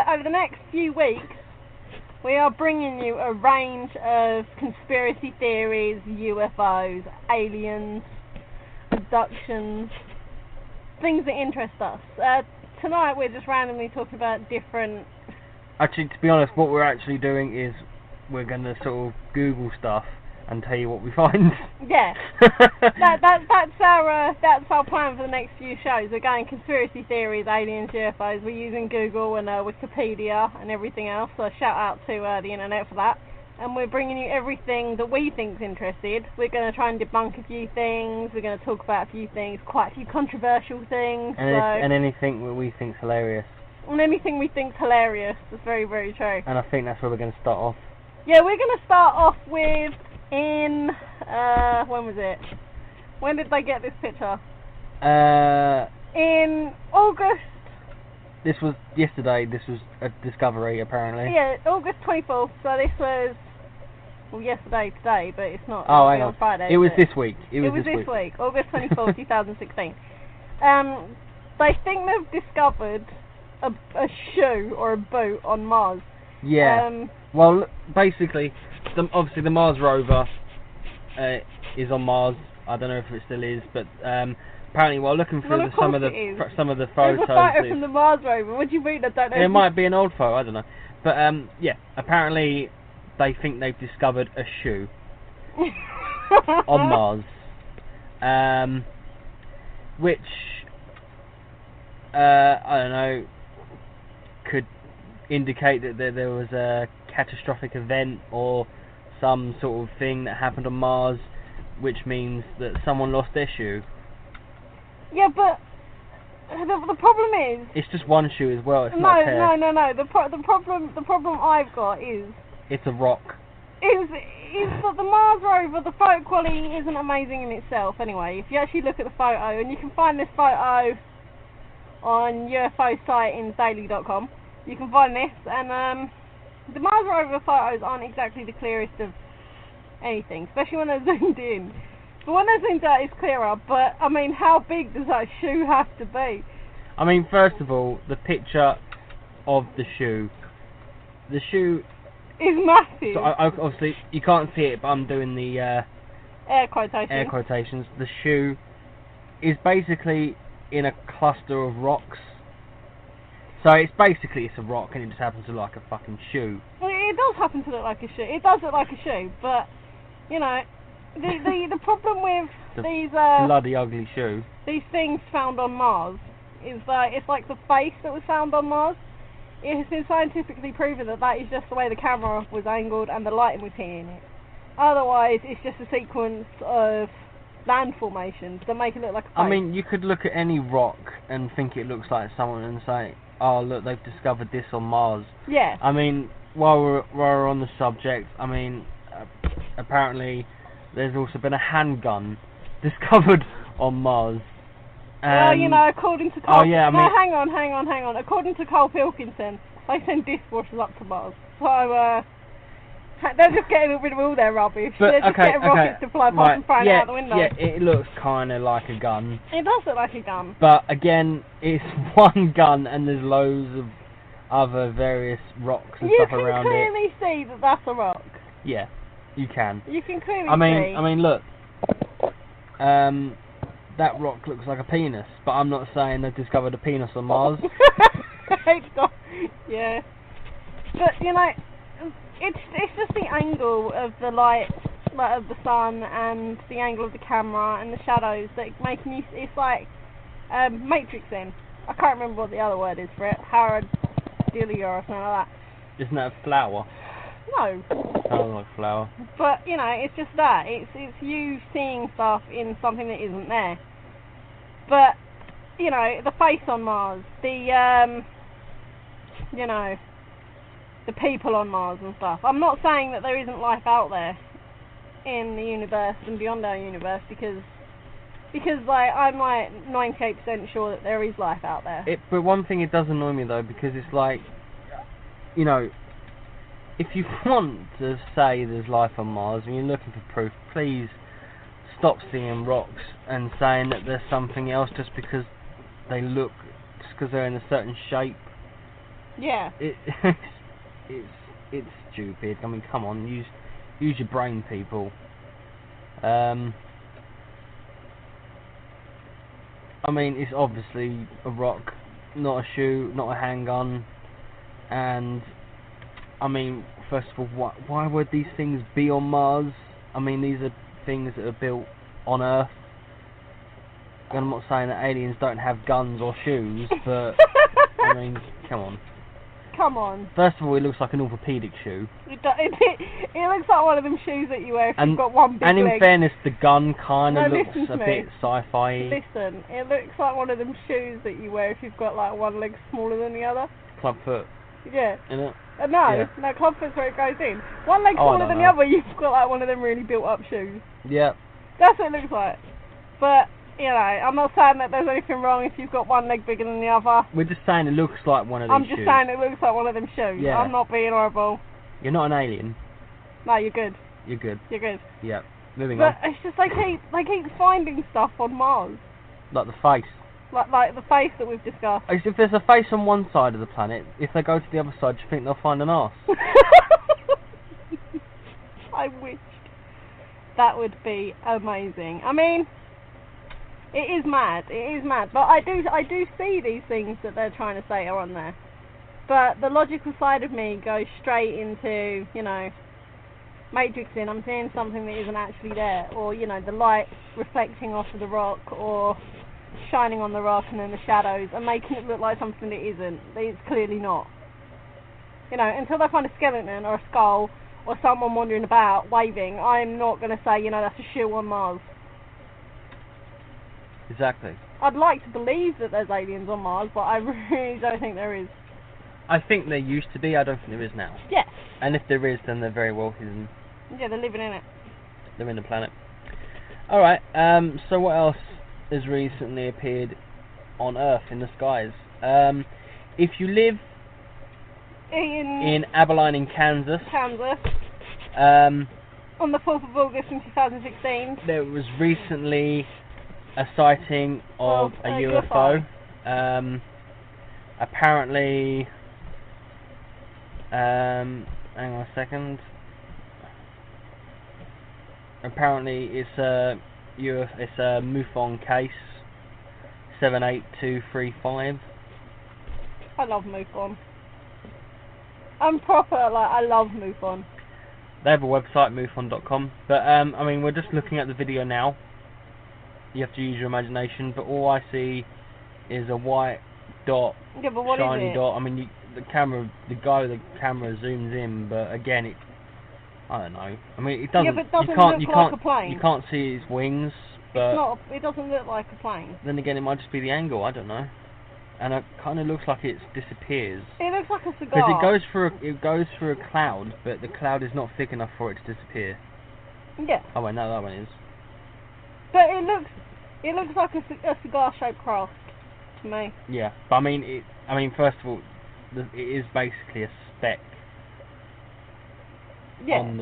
over the next few weeks, we are bringing you a range of conspiracy theories, UFOs, aliens, abductions, things that interest us. Tonight we're just randomly talking about different... Actually, to be honest, what we're actually doing is we're going to sort of Google stuff and tell you what we find. Yeah, that's our plan for the next few shows. We're going conspiracy theories, aliens, UFOs. We're using Google and Wikipedia and everything else. So shout out to the internet for that. And we're bringing you everything that we think's interested. We're going to try and debunk a few things. We're going to talk about a few things, quite a few controversial things. And anything that we think's hilarious. And anything we think's hilarious. That's very, very true. And I think that's where we're going to start off. Yeah, we're going to start off with when was it? When did they get this picture? In August. This was yesterday. This was a discovery, apparently. Yeah, August 24th. So this was, well, yesterday, today, but it's not. Oh, hang on. Friday. It was this week. It was this week. August 24th, 2016. They think they've discovered a shoe or a boot on Mars. Yeah. Well, basically, obviously the Mars rover is on Mars. I don't know if it still is, but apparently, while looking through some of the photos, there's a photo from the Mars rover. What do you mean? I don't know. It might be an old photo. I don't know. But yeah, apparently they think they've discovered a shoe on Mars, which I don't know, could indicate that there was a catastrophic event or some sort of thing that happened on Mars, which means that someone lost their shoe. Yeah, but the problem is... It's just one shoe as well, it's not a pair. No. The problem I've got is... It's a rock. Is that the Mars rover, the photo quality isn't amazing in itself anyway. If you actually look at the photo, and you can find this photo on UFOsightIngsDaily.com, you can find this, and the Mars rover photos aren't exactly the clearest of anything, especially when they're zoomed in. But when they're zoomed out, it's clearer. But I mean, how big does that shoe have to be? I mean, first of all, the picture of the shoe is massive. So obviously you can't see it, but I'm doing the air quotations. Air quotations. The shoe is basically in a cluster of rocks. So it's a rock, and it just happens to look like a fucking shoe. Well, it does happen to look like a shoe. It does look like a shoe, but you know, the problem with these bloody ugly shoe. These things found on Mars is that it's like the face that was found on Mars. It has been scientifically proven that that is just the way the camera was angled and the lighting was hitting it. Otherwise, it's just a sequence of land formations that make it look like a face. I mean, you could look at any rock and think it looks like someone and say, oh look, they've discovered this on Mars. Yeah. I mean, while we're on the subject, I mean, apparently there's also been a handgun discovered on Mars. Well, you know, according to Cole... Oh yeah, I mean... No, hang on. According to Cole Pilkington, they send dishwashers up to Mars. So, they're just getting rid of all their rubbish. They're just getting rockets to fly past and throw it out the window. Yeah, it looks kind of like a gun. It does look like a gun. But again, it's one gun and there's loads of other various rocks and stuff around it. You can clearly see that that's a rock. Yeah, you can. You can clearly see. I mean, look. That rock looks like a penis, but I'm not saying they've discovered a penis on Mars. Yeah. But, you know, it's just the angle of the light of the sun and the angle of the camera and the shadows that make you... It's like matrixing. I can't remember what the other word is for it. Pareidolia or something like that. Isn't that a flower? No. Sounds like flower. But, you know, it's just that. It's you seeing stuff in something that isn't there. But, you know, the face on Mars, the, you know, the people on Mars and stuff. I'm not saying that there isn't life out there in the universe and beyond our universe, because like, I'm like 98% sure that there is life out there. But one thing, it does annoy me though, because it's like, you know, if you want to say there's life on Mars and you're looking for proof, please stop seeing rocks and saying that there's something else just because they're in a certain shape. Yeah. It's stupid. I mean, come on, use your brain, people. I mean, it's obviously a rock, not a shoe, not a handgun, and I mean, first of all, why would these things be on Mars? I mean, these are things that are built on Earth. And I'm not saying that aliens don't have guns or shoes, but I mean, come on. Come on. First of all, it looks like an orthopedic shoe. It looks like one of them shoes that you wear if you've got one big leg. And in fairness, the gun kind of looks listen a to bit me. sci-fi. Listen, it looks like one of them shoes that you wear if you've got like one leg smaller than the other. Clubfoot. Yeah. Isn't it? No, clubfoot's where it goes in. One leg smaller than the other, you've got like one of them really built up shoes. Yeah. That's what it looks like. But, you know, I'm not saying that there's anything wrong if you've got one leg bigger than the other. We're just saying it looks like one of these shoes. I'm just saying it looks like one of them shoes. Yeah. I'm not being horrible. You're not an alien. No, you're good. You're good. You're good. Yeah. Moving on. But it's just they keep finding stuff on Mars. Like the face. Like the face that we've discussed. If there's a face on one side of the planet, if they go to the other side, do you think they'll find an arse? I wished. That would be amazing. I mean, it is mad. It is mad. But I do see these things that they're trying to say are on there. But the logical side of me goes straight into, you know, matrixing. I'm seeing something that isn't actually there, or you know, the light reflecting off of the rock, or shining on the rock and then the shadows and making it look like something that isn't. It's clearly not. You know, until they find a skeleton or a skull or someone wandering about waving, I'm not going to say, you know, that's a shoe on Mars. Exactly. I'd like to believe that there's aliens on Mars, but I really don't think there is. I think there used to be, I don't think there is now. Yes. And if there is, then they're very well hidden. Yeah, they're living in it. They're in the planet. Alright, so what else has recently appeared on Earth in the skies? If you live in Abilene in Kansas, on the 4th of August in 2016, there was recently a sighting of a UFO. Apparently, hang on a second. Apparently, it's a MUFON case 78235. I love MUFON. I'm proper, like, I love MUFON. They have a website, MUFON.com. But, I mean, we're just looking at the video now. You have to use your imagination, but all I see is a white dot, yeah, but what shiny is it? dot. I mean, the guy with the camera zooms in, but again, I don't know. I mean, it doesn't. Yeah, but it doesn't look like a plane. You can't see his wings, but it doesn't look like a plane. then again, it might just be the angle. I don't know. And it kind of looks like it disappears. It looks like a cigar. Because it goes through a cloud, but the cloud is not thick enough for it to disappear. Yeah. Oh wait, no, that one is. But it looks like a cigar-shaped craft to me. Yeah, but I mean, first of all, it is basically a speck. Yeah. On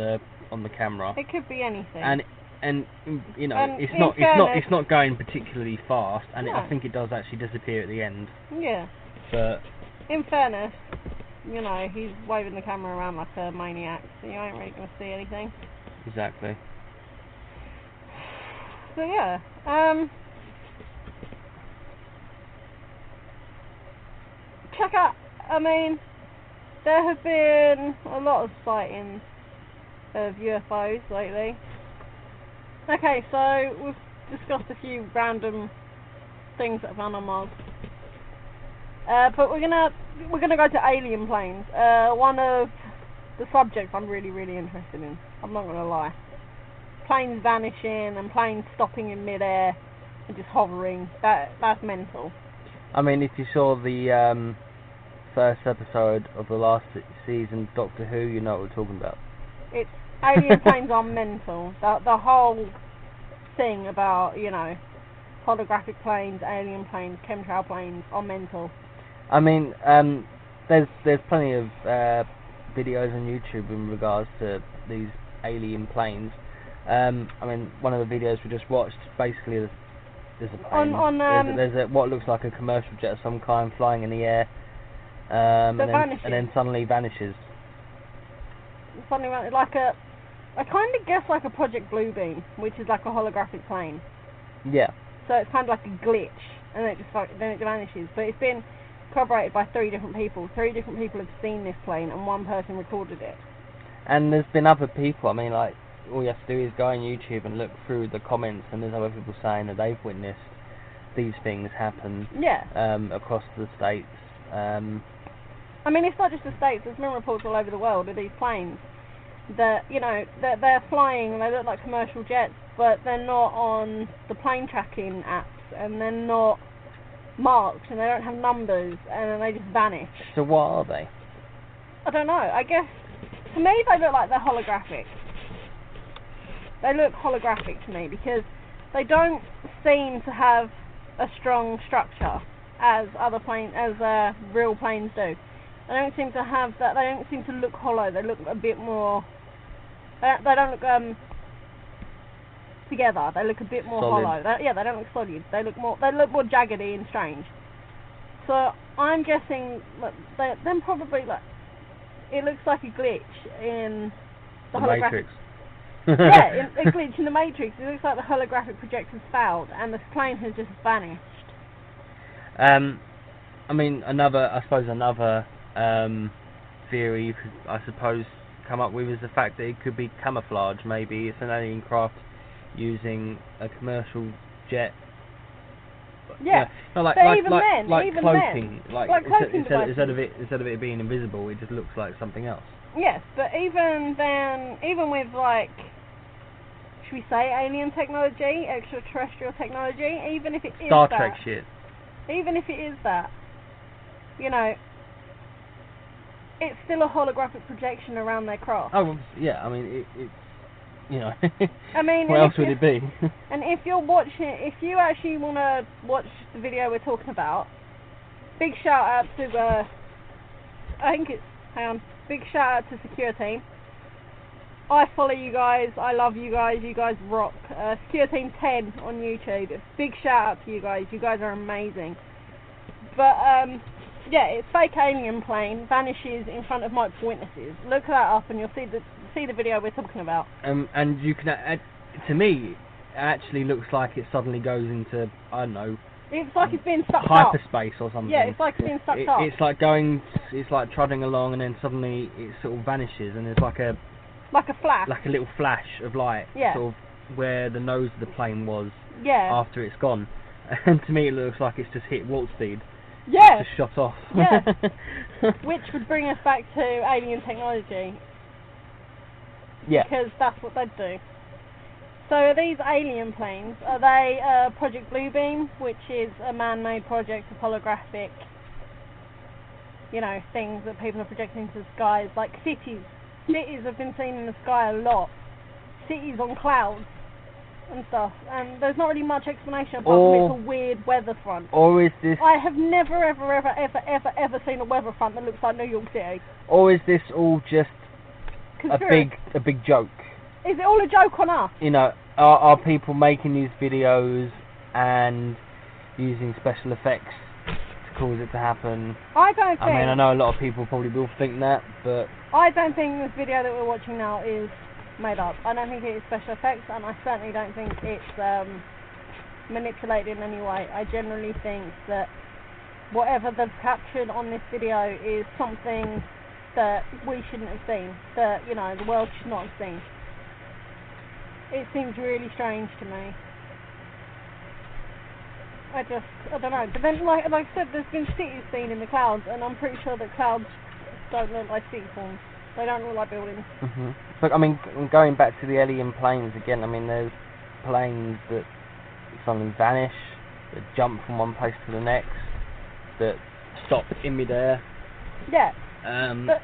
the camera. It could be anything. And you know, And it's not going particularly fast, and No. I think it does actually disappear at the end. Yeah. But in fairness, you know, he's waving the camera around like a maniac, so you ain't really going to see anything. exactly. So yeah, check out. I mean, there have been a lot of sightings of UFOs lately. Okay, so we've discussed a few random things that are found on Mars, but we're gonna go to alien planes. One of the subjects I'm really interested in. I'm not gonna lie. Planes vanishing and planes stopping in midair and just hovering. That's mental. I mean, if you saw the first episode of the last season of Doctor Who, you know what we're talking about. Alien planes are mental. The whole thing about, you know, holographic planes, alien planes, chemtrail planes are mental. I mean, there's plenty of videos on YouTube in regards to these alien planes. I mean, one of the videos we just watched, basically there's a plane. There's what looks like a commercial jet of some kind flying in the air. and vanishes. then suddenly vanishes. Something like I kind of guess like a Project Bluebeam, which is like a holographic plane. Yeah. So it's kind of like a glitch, and then it vanishes. But it's been corroborated by 3 different people. 3 different people have seen this plane, and 1 person recorded it. And there's been other people. I mean, like, all you have to do is go on YouTube and look through the comments, and there's other people saying that they've witnessed these things happen. Yeah. Across the states. I mean, it's not just the States. There's been reports all over the world of these planes that, you know, that they're flying. They look like commercial jets, but they're not on the plane tracking apps, and they're not marked, and they don't have numbers, and then they just vanish. So what are they? I don't know. I guess to me they look like they're holographic. They look holographic to me because they don't seem to have a strong structure as real planes do. They don't seem to have that. They don't seem to look hollow. They look a bit more. They don't look together. They look a bit more solid. hollow. They don't look solid. They look more jaggedy and strange. So I'm guessing then probably like it looks like a glitch in the Matrix. Yeah, a glitch in the Matrix. It looks like the holographic projector's failed and the plane has just vanished. I mean, another theory you could, I suppose, come up with is the fact that it could be camouflage. Maybe it's an alien craft using a commercial jet. Yeah, no, like cloaking, cloaking. Like cloaking instead of it being invisible, it just looks like something else. Yes, but even with like, should we say alien technology, extraterrestrial technology, even if it is Star Trek shit. Even if it is that, you know, it's still a holographic projection around their craft. Oh, yeah, I mean, it's, you know, I mean, what else would it be? And if you actually want to watch the video we're talking about, big shout out to, big shout out to Secure Team. I follow you guys, I love you guys rock. Secure Team 10 on YouTube. Big shout out to you guys are amazing. But yeah, it's fake alien plane vanishes in front of multiple witnesses. Look that up and you'll see the video we're talking about. And you can, to me, it actually looks like it suddenly goes into, I don't know, it's like it's been sucked hyperspace or something. Yeah, it's like it's been sucked up. It's like trudging along and then suddenly it sort of vanishes and there's like a flash. Like a little flash of light, yeah. Sort of where the nose of the plane was, yeah. After it's gone. And to me it looks like it's just hit warp speed. Yeah. It's just shot off. Yeah. Which would bring us back to alien technology. Yeah. Because that's what they'd do. So are these alien planes, are they Project Bluebeam, which is a man-made project of holographic, you know, things that people are projecting into the skies, like cities. Cities have been seen in the sky a lot. Cities on clouds and stuff. And there's not really much explanation apart from it's a weird weather front. Or is this... I have never, ever seen a weather front that looks like New York City. Or is this all just a big joke? Is it all a joke on us? You know, are people making these videos and using special effects to cause it to happen? I don't think... I mean, I know a lot of people probably will think that, but... I don't think this video that we're watching now is made up. I don't think it is special effects, and I certainly don't think it's manipulated in any way. I generally think that whatever they've captured on this video is something that we shouldn't have seen, that, you know, the world should not have seen. It seems really strange to me. I don't know. But then, like I said, there's been cities seen in the clouds, and I'm pretty sure that clouds don't look like city forms. They don't look like buildings. But I mean, going back to the alien planes again, I mean, there's planes that suddenly vanish, that jump from one place to the next, that stop in midair. Yeah. But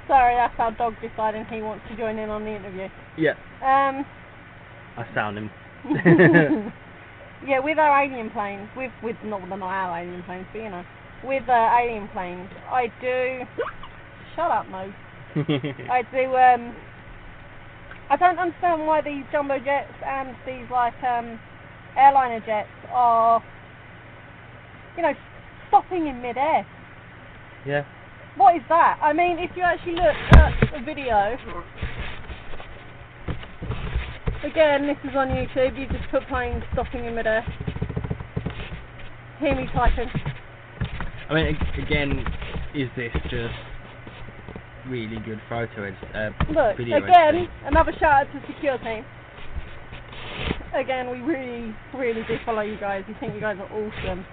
sorry, that's our dog deciding he wants to join in on the interview. Yeah. I sound him. Yeah, with our alien planes, with not our alien planes, but you know, with alien planes, I do. Shut up, Mo. I do. I don't understand why these jumbo jets and these like airliner jets are, you know, stopping in mid-air. Yeah. What is that? I mean, if you actually look at the video, again, this is on YouTube, you just put planes stopping in mid-air. Hear me typing. I mean, again, is this just really good Look, video again, editing? another shout out to Secure Team. Again, we really, really do follow you guys. We think you guys are awesome.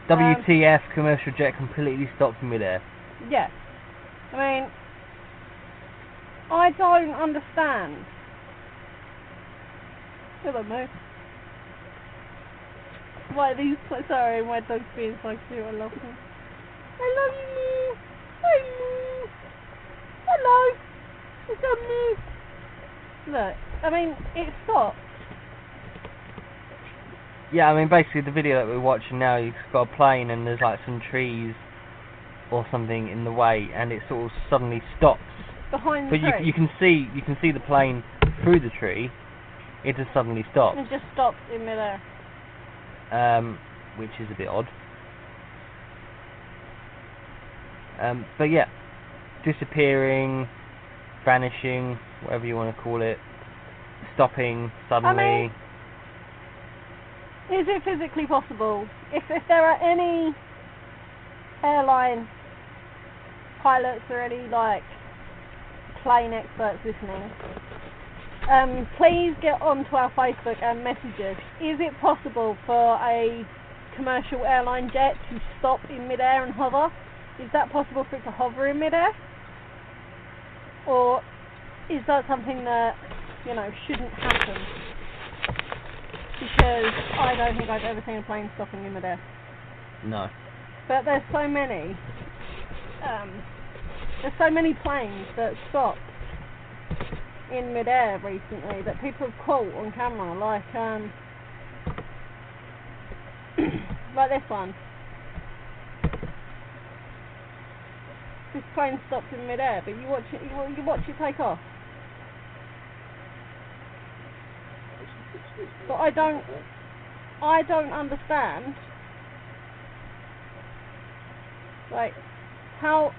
WTF, commercial jet completely stopped in midair. Yeah. I mean, I don't understand. Hello, mate. Why these? Sorry, my dog's being so cute. I love him. I love you, Moo. Hi, Moo. Hello. It's a Moo. Look, I mean, it stopped. Yeah, I mean, basically the video that we're watching now, you've got a plane and there's like some trees or something in the way, and it sort of suddenly stops. Behind the tree. But you can see the plane through the tree. It just suddenly stops. It just stopped in midair. Which is a bit odd. But yeah, disappearing, vanishing, whatever you want to call it, stopping suddenly. I mean, is it physically possible? If there are any airline pilots or any like plane experts listening, please get onto our Facebook and message us. Is it possible for a commercial airline jet to stop in midair and hover? Is that possible for it to hover in midair? Or is that something that, you know, shouldn't happen? Because I don't think I've ever seen a plane stopping in midair. No. But there's so many planes that stopped in midair recently that people have caught on camera, like like this one. This plane stopped in midair, but you watch it take off. But I don't understand, like, how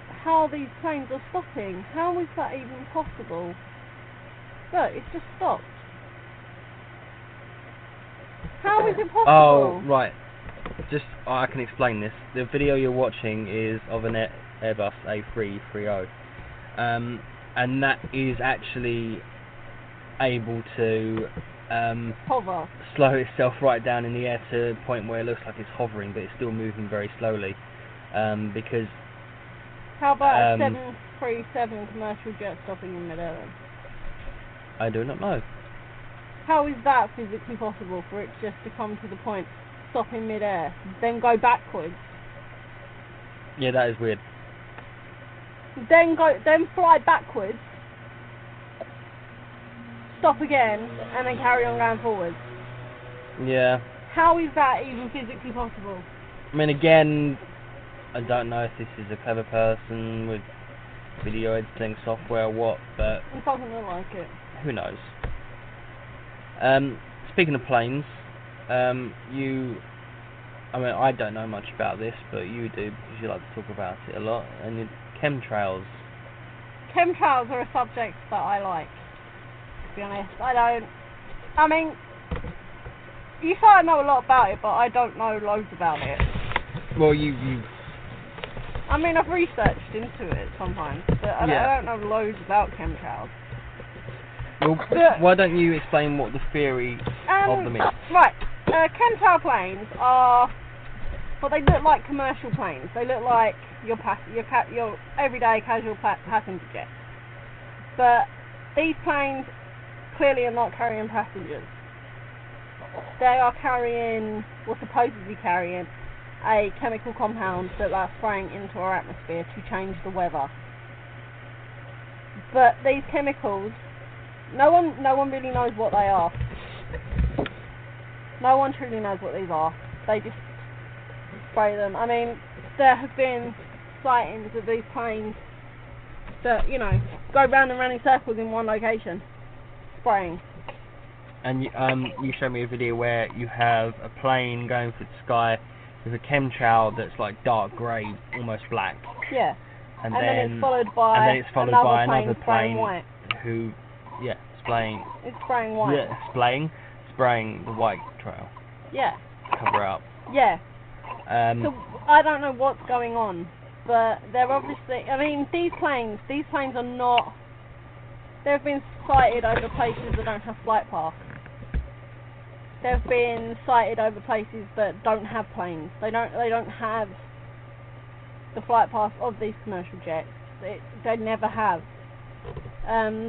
these planes are stopping. How is that even possible? Look, it's just stopped. How is it possible? Oh, right. I can explain this. The video you're watching is of an Airbus A330, and that is actually able to hover. Slow itself right down in the air to the point where it looks like it's hovering, but it's still moving very slowly. Because how about a 737 commercial jet stopping in midair then? I do not know. How is that physically possible for it just to come to the point, stop in midair, then go backwards? Yeah, that is weird. Then fly backwards, stop again, and then carry on going forwards. Yeah. How is that even physically possible? I mean, again, I don't know if this is a clever person with video editing software or what, but it doesn't look like it. Who knows? Speaking of planes, I mean, I don't know much about this, but you do because you like to talk about it a lot. And chemtrails. Chemtrails are a subject that I like, to be honest. I mean, you say I know a lot about it, but I don't know loads about it. Well, I mean, I've researched into it sometimes, but I don't know loads about chemtrails. Well, why don't you explain what the theory of them is? Right, chemtrail planes are, well, they look like commercial planes. They look like your everyday casual passenger jet. But these planes clearly are not carrying passengers. They are carrying, or supposedly carrying, a chemical compound that they're spraying into our atmosphere to change the weather. But these chemicals, no one really knows what they are. No one truly knows what these are. They just spray them. I mean, there have been sightings of these planes that, you know, go round and round in circles in one location, spraying. And you showed me a video where you have a plane going through the sky, there's a chemtrail that's like dark grey, almost black. Yeah. And then then it's followed by another spraying plane white. who, spraying. It's spraying white. Yeah, spraying the white trail. Yeah. Cover up. Yeah. So I don't know what's going on, but they're obviously. I mean, these planes are not. They've been sighted over places that don't have flight paths. They've been sighted over places that don't have planes. They don't have the flight path of these commercial jets. They never have.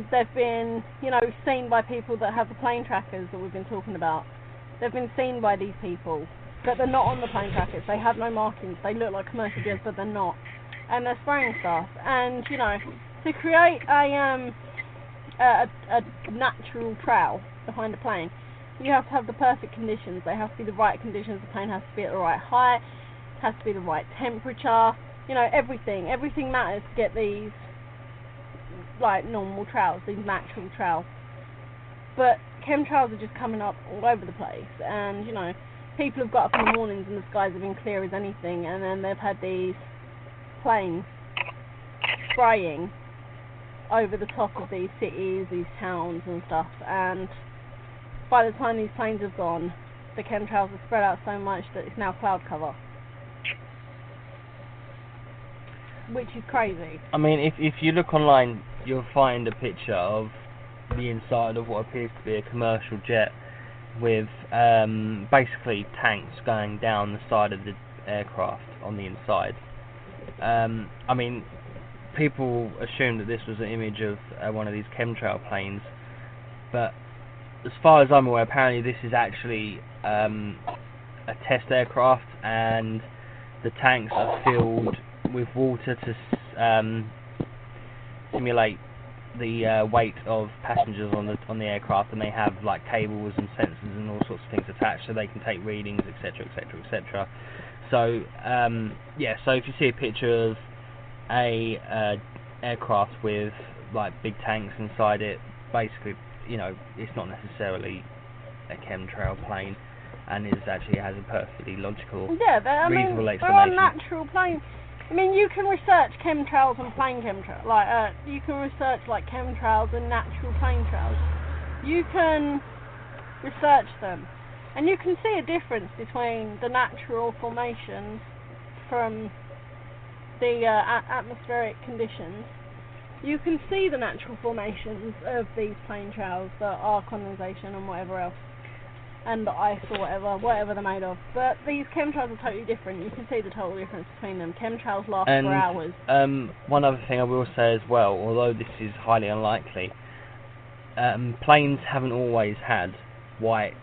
They've been, seen by people that have the plane trackers that we've been talking about. They've been seen by these people, but they're not on the plane trackers. They have no markings. They look like commercial jets, but they're not. And they're spraying stuff. And to create a natural trail behind a plane, you have to have the perfect conditions. They have to be the right conditions. The plane has to be at the right height. It has to be the right temperature. Everything matters to get these like normal trails, these natural trails. But chemtrails are just coming up all over the place, and people have got up in the mornings and the skies have been clear as anything, and then they've had these planes spraying over the top of these cities, these towns and stuff, and by the time these planes have gone, the chemtrails have spread out so much that it's now cloud cover. Which is crazy. I mean, if you look online, you'll find a picture of the inside of what appears to be a commercial jet with basically tanks going down the side of the aircraft on the inside. I mean, people assume that this was an image of one of these chemtrail planes, but as far as I'm aware, apparently this is actually a test aircraft, and the tanks are filled with water to simulate the weight of passengers on the aircraft, and they have like cables and sensors and all sorts of things attached, so they can take readings, etc., etc., etc. So so if you see a picture of a aircraft with like big tanks inside it, basically, it's not necessarily a chemtrail plane, and it actually has a perfectly logical, reasonable explanation. They're on natural planes. I mean, you can research chemtrails and plane chemtrails. Like, you can research like chemtrails and natural plane trails. You can research them, and you can see a difference between the natural formations from the atmospheric conditions. You can see the natural formations of these plane trails that are condensation and whatever else, and the ice or whatever they're made of. But these chemtrails are totally different. You can see the total difference between them. Chemtrails last for hours. One other thing I will say as well, although this is highly unlikely, planes haven't always had white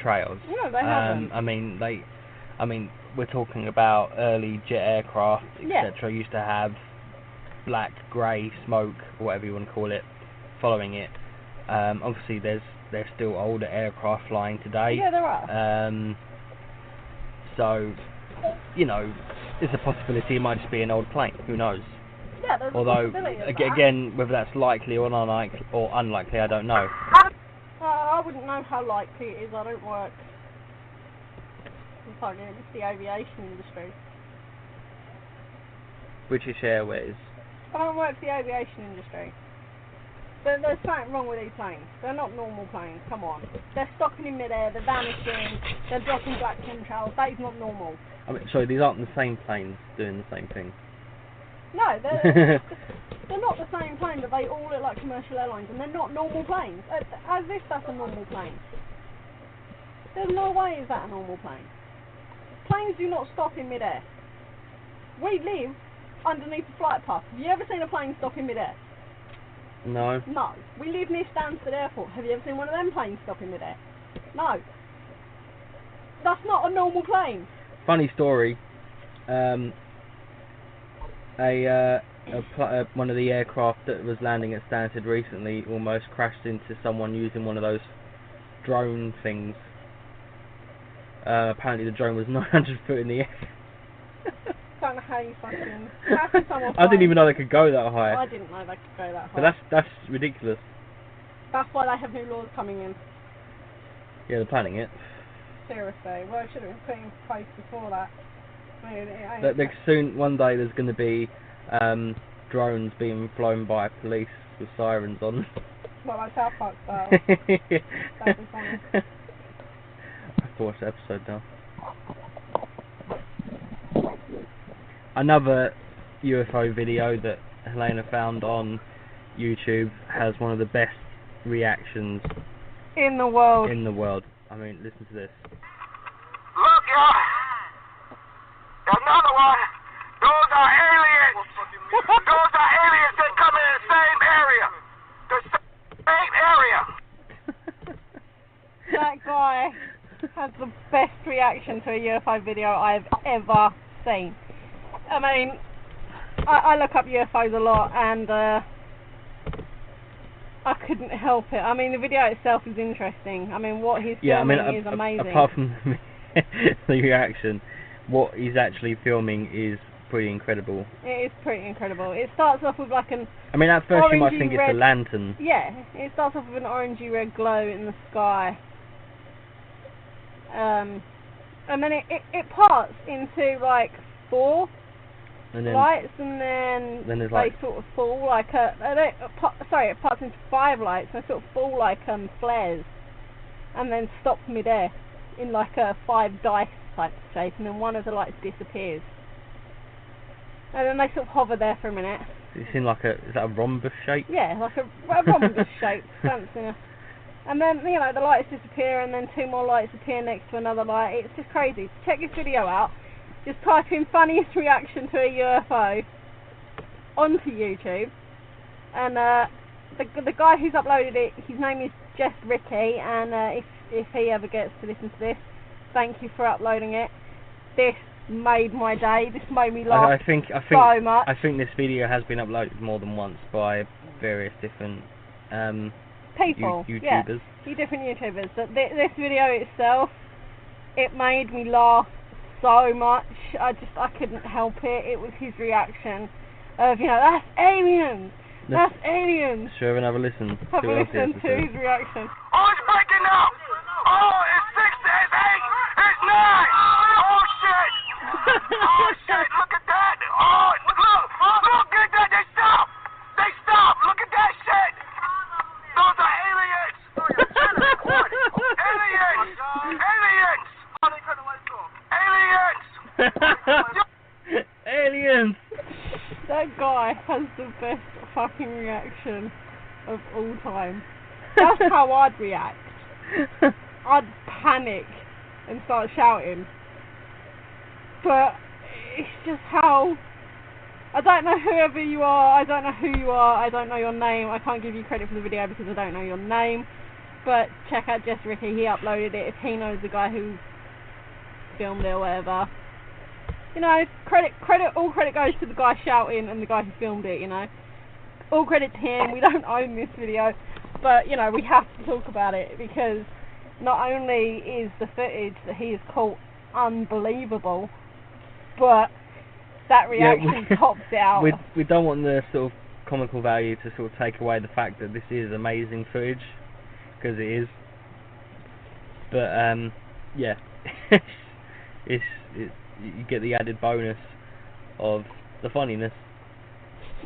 trails. No, they haven't. I mean, we're talking about early jet aircraft, etc. Used to have black, grey smoke, or whatever you want to call it, following it. Obviously, there's still older aircraft flying today. Yeah, there are. So, there's a possibility it might just be an old plane. Who knows? Yeah, there's Although, a possibility of again, whether that's likely or unlikely, I don't know. I wouldn't know how likely it is. I don't work. It's the aviation industry. British Airways. I don't work for the aviation industry. But there's something wrong with these planes. They're not normal planes, come on. They're stopping in midair, they're vanishing, they're dropping black chemtrails. That is not normal. I mean, sorry, these aren't the same planes doing the same thing. No, they're not the same plane, but they all look like commercial airlines, and they're not normal planes. As if that's a normal plane. There's no way is that a normal plane. Planes do not stop in midair. We live underneath a flight path. Have you ever seen a plane stop in midair? No. No. We live near Stansted Airport. Have you ever seen one of them planes stop in midair? No. That's not a normal plane. Funny story. One of the aircraft that was landing at Stansted recently almost crashed into someone using one of those drone things. Apparently the drone was 900 foot in the air. Don't know how you fucking... How can someone I didn't even know they could go that high. I didn't know they could go that high. But that's ridiculous. That's why they have new laws coming in. Yeah, they're planning it. seriously. Well, it should have been put in place before that. I mean, soon, one day, there's going to be drones being flown by police with sirens on. Well, like South Park style. That'd be funny. I've watched the episode now. Another UFO video that Helena found on YouTube has one of the best reactions in the world. I mean, listen to this. Look, y'all. Another one. Those are aliens. Those are aliens that come in the same area. The same area. That guy has the best reaction to a UFO video I've ever seen. I mean, I look up UFOs a lot, and I couldn't help it. I mean, the video itself is interesting. I mean, what he's filming is amazing. Apart from the reaction, what he's actually filming is pretty incredible. It is pretty incredible. It starts off with like an I mean, at first you might think it's a lantern. Yeah, it starts off with an orangey red glow in the sky. And then it parts into like 4 lights, and then there's they like sort of fall like it parts into 5 lights, and they sort of fall like flares, and then stop midair in like a 5 dice type shape, and then one of the lights disappears, and then they sort of hover there for a minute. It's in like is that a rhombus shape? Yeah, like a rhombus shape, fancy. And then, you know, the lights disappear, and then 2 more lights appear next to another light. It's just crazy. Check this video out. Just type in funniest reaction to a UFO onto YouTube, and the guy who's uploaded it, his name is Just Ricky, and if he ever gets to listen to this, thank you for uploading it. This made my day. This made me laugh so much. I think this video has been uploaded more than once by various different people, YouTubers. Yeah, different YouTubers. But this video itself, it made me laugh so much. I couldn't help it. It was his reaction of, you know, that's aliens. That's aliens. Sure, have another listen. Have a listen to his reaction. Oh, it's breaking up. Oh, it's 6, it's 8, it's 9. Oh shit. Oh shit. Look at that. Oh, look at that. They stop. They stop. Look at that shit. Those are aliens. Aliens. Aliens. Aliens. Aliens. That guy has the best fucking reaction of all time. That's how I'd react. I'd panic and start shouting. But it's just how... I don't know whoever you are, I don't know who you are, I don't know your name, I can't give you credit for the video because I don't know your name. But check out Just Ricky, he uploaded it. If he knows the guy who filmed it or whatever, you know, all credit goes to the guy shouting and the guy who filmed it, you know. All credit to him. We don't own this video, but, you know, we have to talk about it because not only is the footage that he has caught unbelievable, but that reaction tops it out. We don't want the sort of comical value to sort of take away the fact that this is amazing footage, because it is. But yeah, you get the added bonus of the funniness.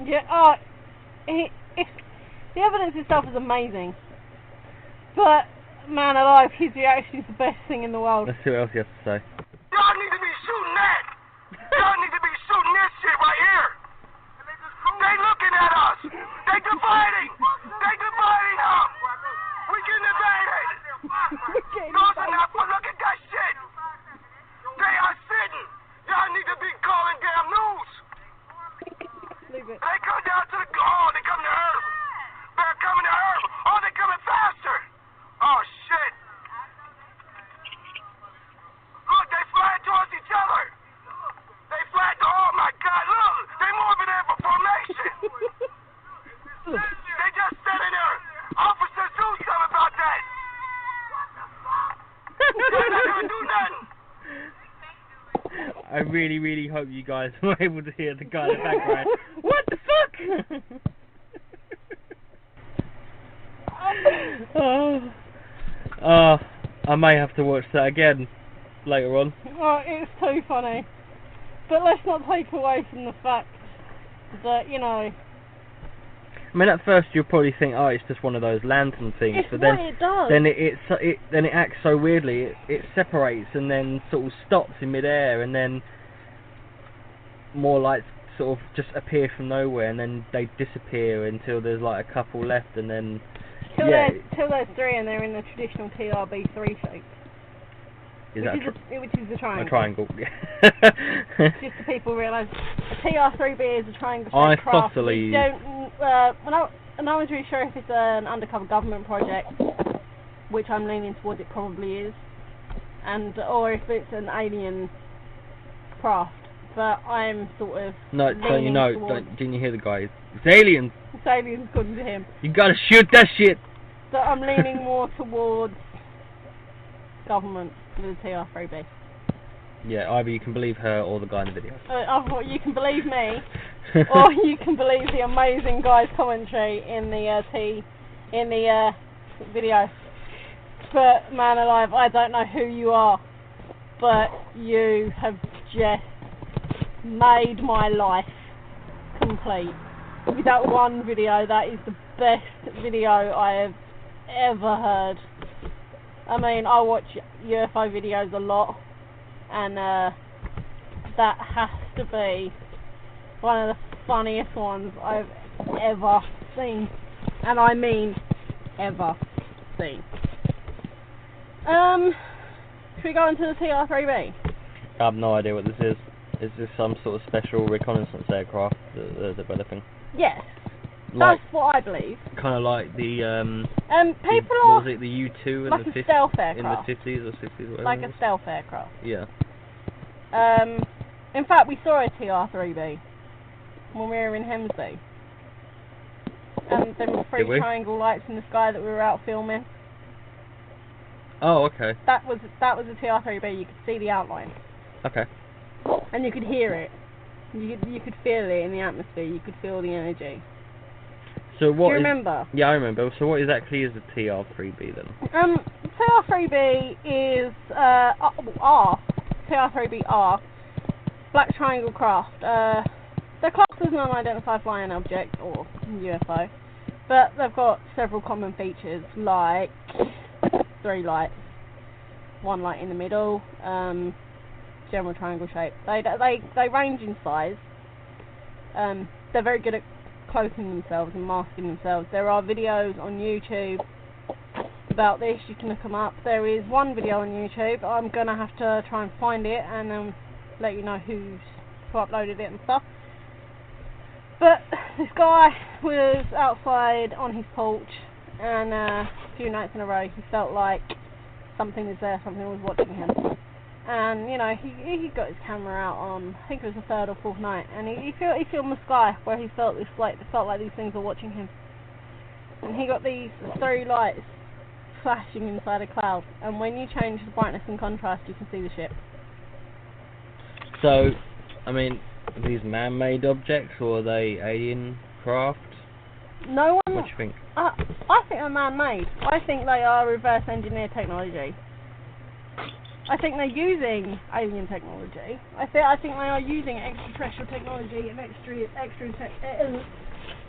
Yeah, the evidence itself is amazing, but man alive, his reaction is the best thing in the world. Let's see what else he has to say. Y'all need to be shooting that. Y'all need to be shooting this shit right here. They looking at us. They dividing. They dividing us. We getting invaded. Those are not fun. Look at that shit. They are sitting. Y'all need to be calling damn news. Leave it. They come down to the... Oh, they coming to Earth. They're coming to Earth. Oh, they coming faster. Oh, shit. Look, they flying towards each other. They flying... Oh, my God. Look, they moving in for formation. They just sitting there. Officers, do something about that. They're not going to do nothing. I really, really hope you guys were able to hear the guy in the background. What the fuck? I may have to watch that again later on. Oh, it's too funny. But let's not take away from the fact that, you know... I mean, at first you'll probably think, oh, it's just one of those lantern things, It's but what then it does. then it acts so weirdly. It separates and then sort of stops in midair, and then more lights sort of just appear from nowhere, and then they disappear until there's like a couple left, and then Till there's three, and they're in the traditional TRB3 shape. Which is the triangle. A triangle. Just so people realise, a TR3B is a triangle shaped craft. Isosceles. I'm not really sure if it's an undercover government project, which I'm leaning towards it probably is, or if it's an alien craft. But I'm sort of didn't you hear the guy? It's aliens. It's aliens, according to him. You gotta shoot that shit. So I'm leaning more towards government with the TR3B. Yeah, either you can believe her or the guy in the video. You can believe me, or you can believe the amazing guy's commentary in the video. But man alive, I don't know who you are, but you have just made my life complete. With that one video, that is the best video I have ever heard. I mean, I watch UFO videos a lot, and that has to be one of the funniest ones I've ever seen, and I mean ever seen. Should we go into the TR3B? I have no idea what this is. Is this some sort of special reconnaissance aircraft that they're developing? Yes. Like, that's what I believe. Kind of like the people what are was it, the U-2 like in the a stealth aircraft. In the 50s or 60s, whatever. Like a stealth aircraft. Yeah. In fact, we saw a TR3B when we were in Hemsley. And there were three triangle lights in the sky that we were out filming. Oh, okay. That was a TR3B. You could see the outline. Okay. And you could hear it. You could feel it in the atmosphere. You could feel the energy. So what? Do you remember? Yeah, I remember. So what exactly is a TR3B then? TR3B is TR3BR, black triangle craft. They're classed as an unidentified flying object or UFO, but they've got several common features like three lights, one light in the middle, general triangle shape. They range in size. They're very good at cloaking themselves and masking themselves. There are videos on YouTube about this. You can look them up. There is one video on YouTube. I'm gonna have to try and find it and let you know who uploaded it and stuff. But this guy was outside on his porch, and a few nights in a row he felt like something was there, something was watching him. And you know, he got his camera out on, I think it was the third or fourth night, and he filmed the sky where he felt like these things were watching him. And he got these three lights flashing inside a cloud, and when you change the brightness and contrast, you can see the ship. So, I mean, are these man-made objects or are they alien craft? No one. What do you think? I think they're man-made. I think they are reverse engineered technology. I think they're using alien technology. I think they are using extraterrestrial technology and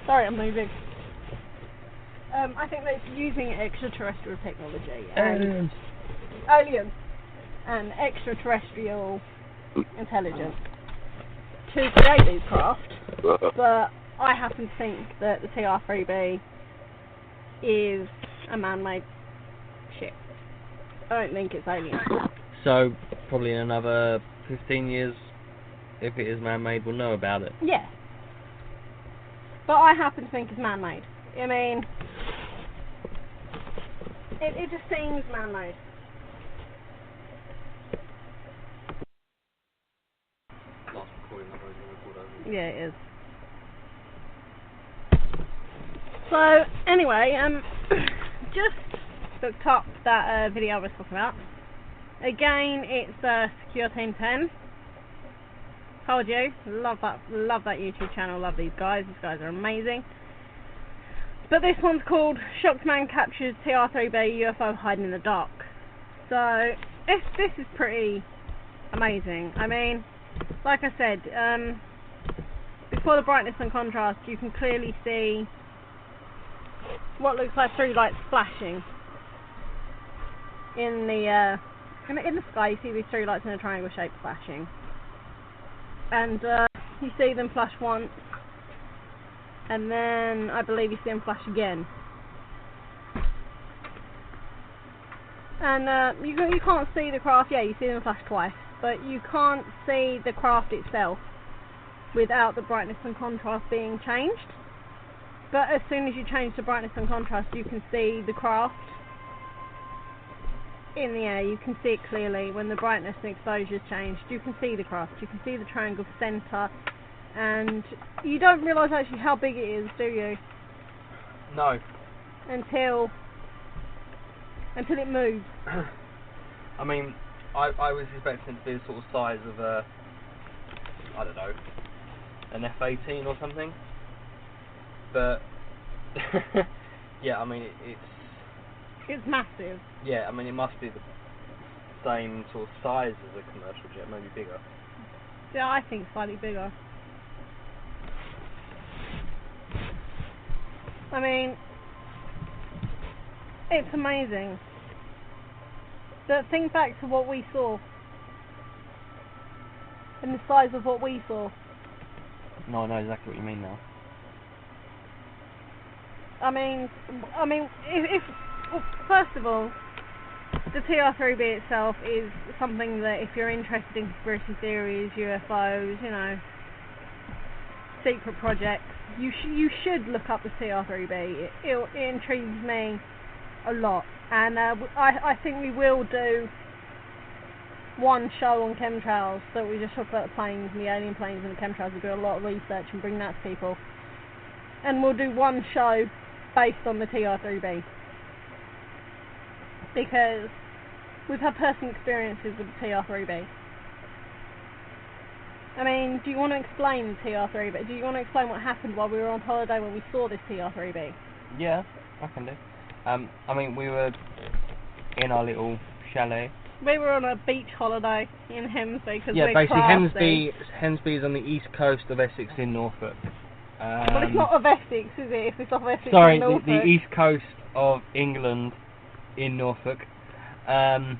sorry, I'm moving. I think they're using extraterrestrial technology and aliens and extraterrestrial intelligence to create these craft. But I happen to think that the TR3B is a man-made ship. I don't think it's alien. So, probably in another 15 years, if it is man-made, we'll know about it. Yeah. But I happen to think it's man-made. I mean, it just seems man-made. Yeah, it is. So, anyway, just looked up that video I was talking about. Again, it's Secure Team 10. Told you, love that YouTube channel, love these guys. These guys are amazing. But this one's called Shocked Man Captures TR3B UFO Hiding in the Dark. So this is pretty amazing. I mean, like I said, before the brightness and contrast, you can clearly see what looks like 3 lights flashing in the sky. You see these 3 lights in a triangle shape flashing, and you see them flash once, and then I believe you see them flash again. And you can't see the craft. Yeah, you see them flash twice, but you can't see the craft itself without the brightness and contrast being changed. But as soon as you change the brightness and contrast, you can see the craft in the air. You can see it clearly. When the brightness and exposure is changed, you can see the craft. You can see the triangle centre, and you don't realise actually how big it is, do you? No. Until it moves. I mean, I was expecting it to be the sort of size of a, I don't know, an F-18 or something. But yeah, I mean it's massive. Yeah, I mean it must be the same sort of size as a commercial jet, maybe bigger. Yeah, I think slightly bigger. I mean, it's amazing. But think back to what we saw and the size of what we saw. No, I know exactly what you mean now. I mean, if first of all, the TR-3B itself is something that if you're interested in conspiracy theories, UFOs, you know, secret projects, you should look up the TR-3B. It intrigues me a lot, and I think we will do one show on chemtrails, that we just talk about the planes and the alien planes and the chemtrails. We'll do a lot of research and bring that to people, and we'll do one show based on the TR-3B, because we've had personal experiences with the TR-3B. I mean, do you want to explain the TR-3B? Do you want to explain what happened while we were on holiday when we saw this TR-3B? Yeah, I can do. I mean, we were in our little chalet. We were on a beach holiday in Hemsby, because yeah, we're basically Hemsby is on the east coast of Essex in Norfolk. Well, it's not of Essex, is it? If it's off Essex, sorry, in Norfolk. the east coast of England in Norfolk. And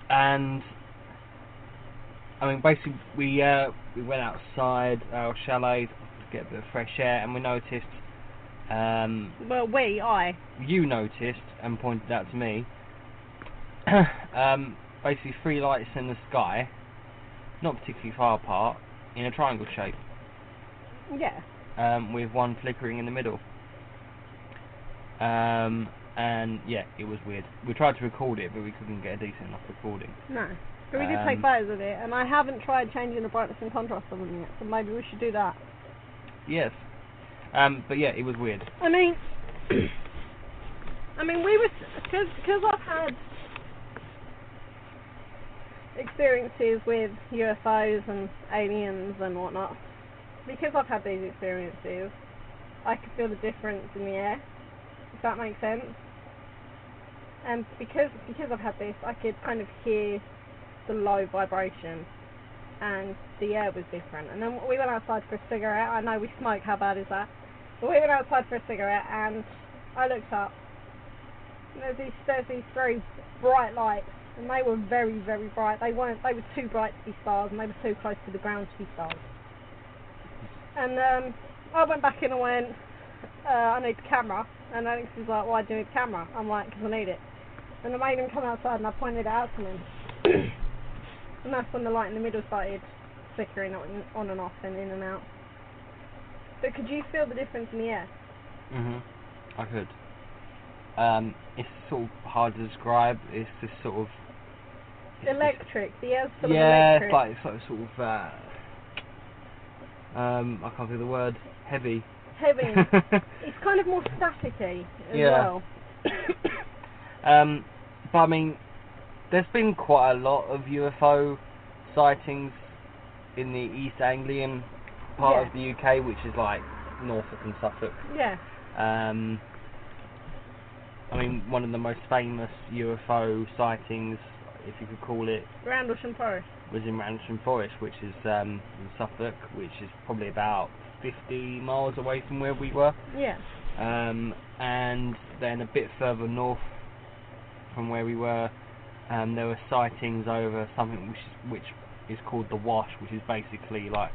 I mean, basically, we went outside our chalet to get a bit of fresh air, and we noticed. You noticed and pointed out to me. Basically, 3 lights in the sky, not particularly far apart, in a triangle shape. Yeah. With one flickering in the middle. And yeah, it was weird. We tried to record it, but we couldn't get a decent enough recording. No. But we did take photos of it, and I haven't tried changing the brightness and contrast of them yet, so maybe we should do that. Yes. But yeah, it was weird. I mean, we were, because I've had experiences with UFOs and aliens and whatnot. Because I've had these experiences, I can feel the difference in the air, if that makes sense. And because I've had this, I could kind of hear the low vibration, and the air was different. And then we went outside for a cigarette. I know we smoke, how bad is that? But we went outside for a cigarette, and I looked up, and there's these 3 bright lights, and they were very, very bright. They were too bright to be stars, and they were too close to the ground to be stars. And I went back in and went, I need the camera. And Alex was like, why do you need the camera? I'm like, because I need it. And I made him come outside, and I pointed it out to him. And that's when the light in the middle started flickering on and off and in and out. But could you feel the difference in the air? I could. It's sort of hard to describe. It's just sort of... Electric. The air's full of electric. Yeah, it's like sort of... I can't think of the word. Heavy. Heavy. It's kind of more staticky as well. But I mean, there's been quite a lot of UFO sightings in the East Anglian part of the UK, which is like Norfolk and Suffolk. Yeah. I mean, one of the most famous UFO sightings, if you could call it, Rendlesham Forest. was in Rendlesham Forest, which is in Suffolk, which is probably about 50 miles away from where we were. Yeah. And then a bit further north from where we were, there were sightings over something which is called the Wash, which is basically like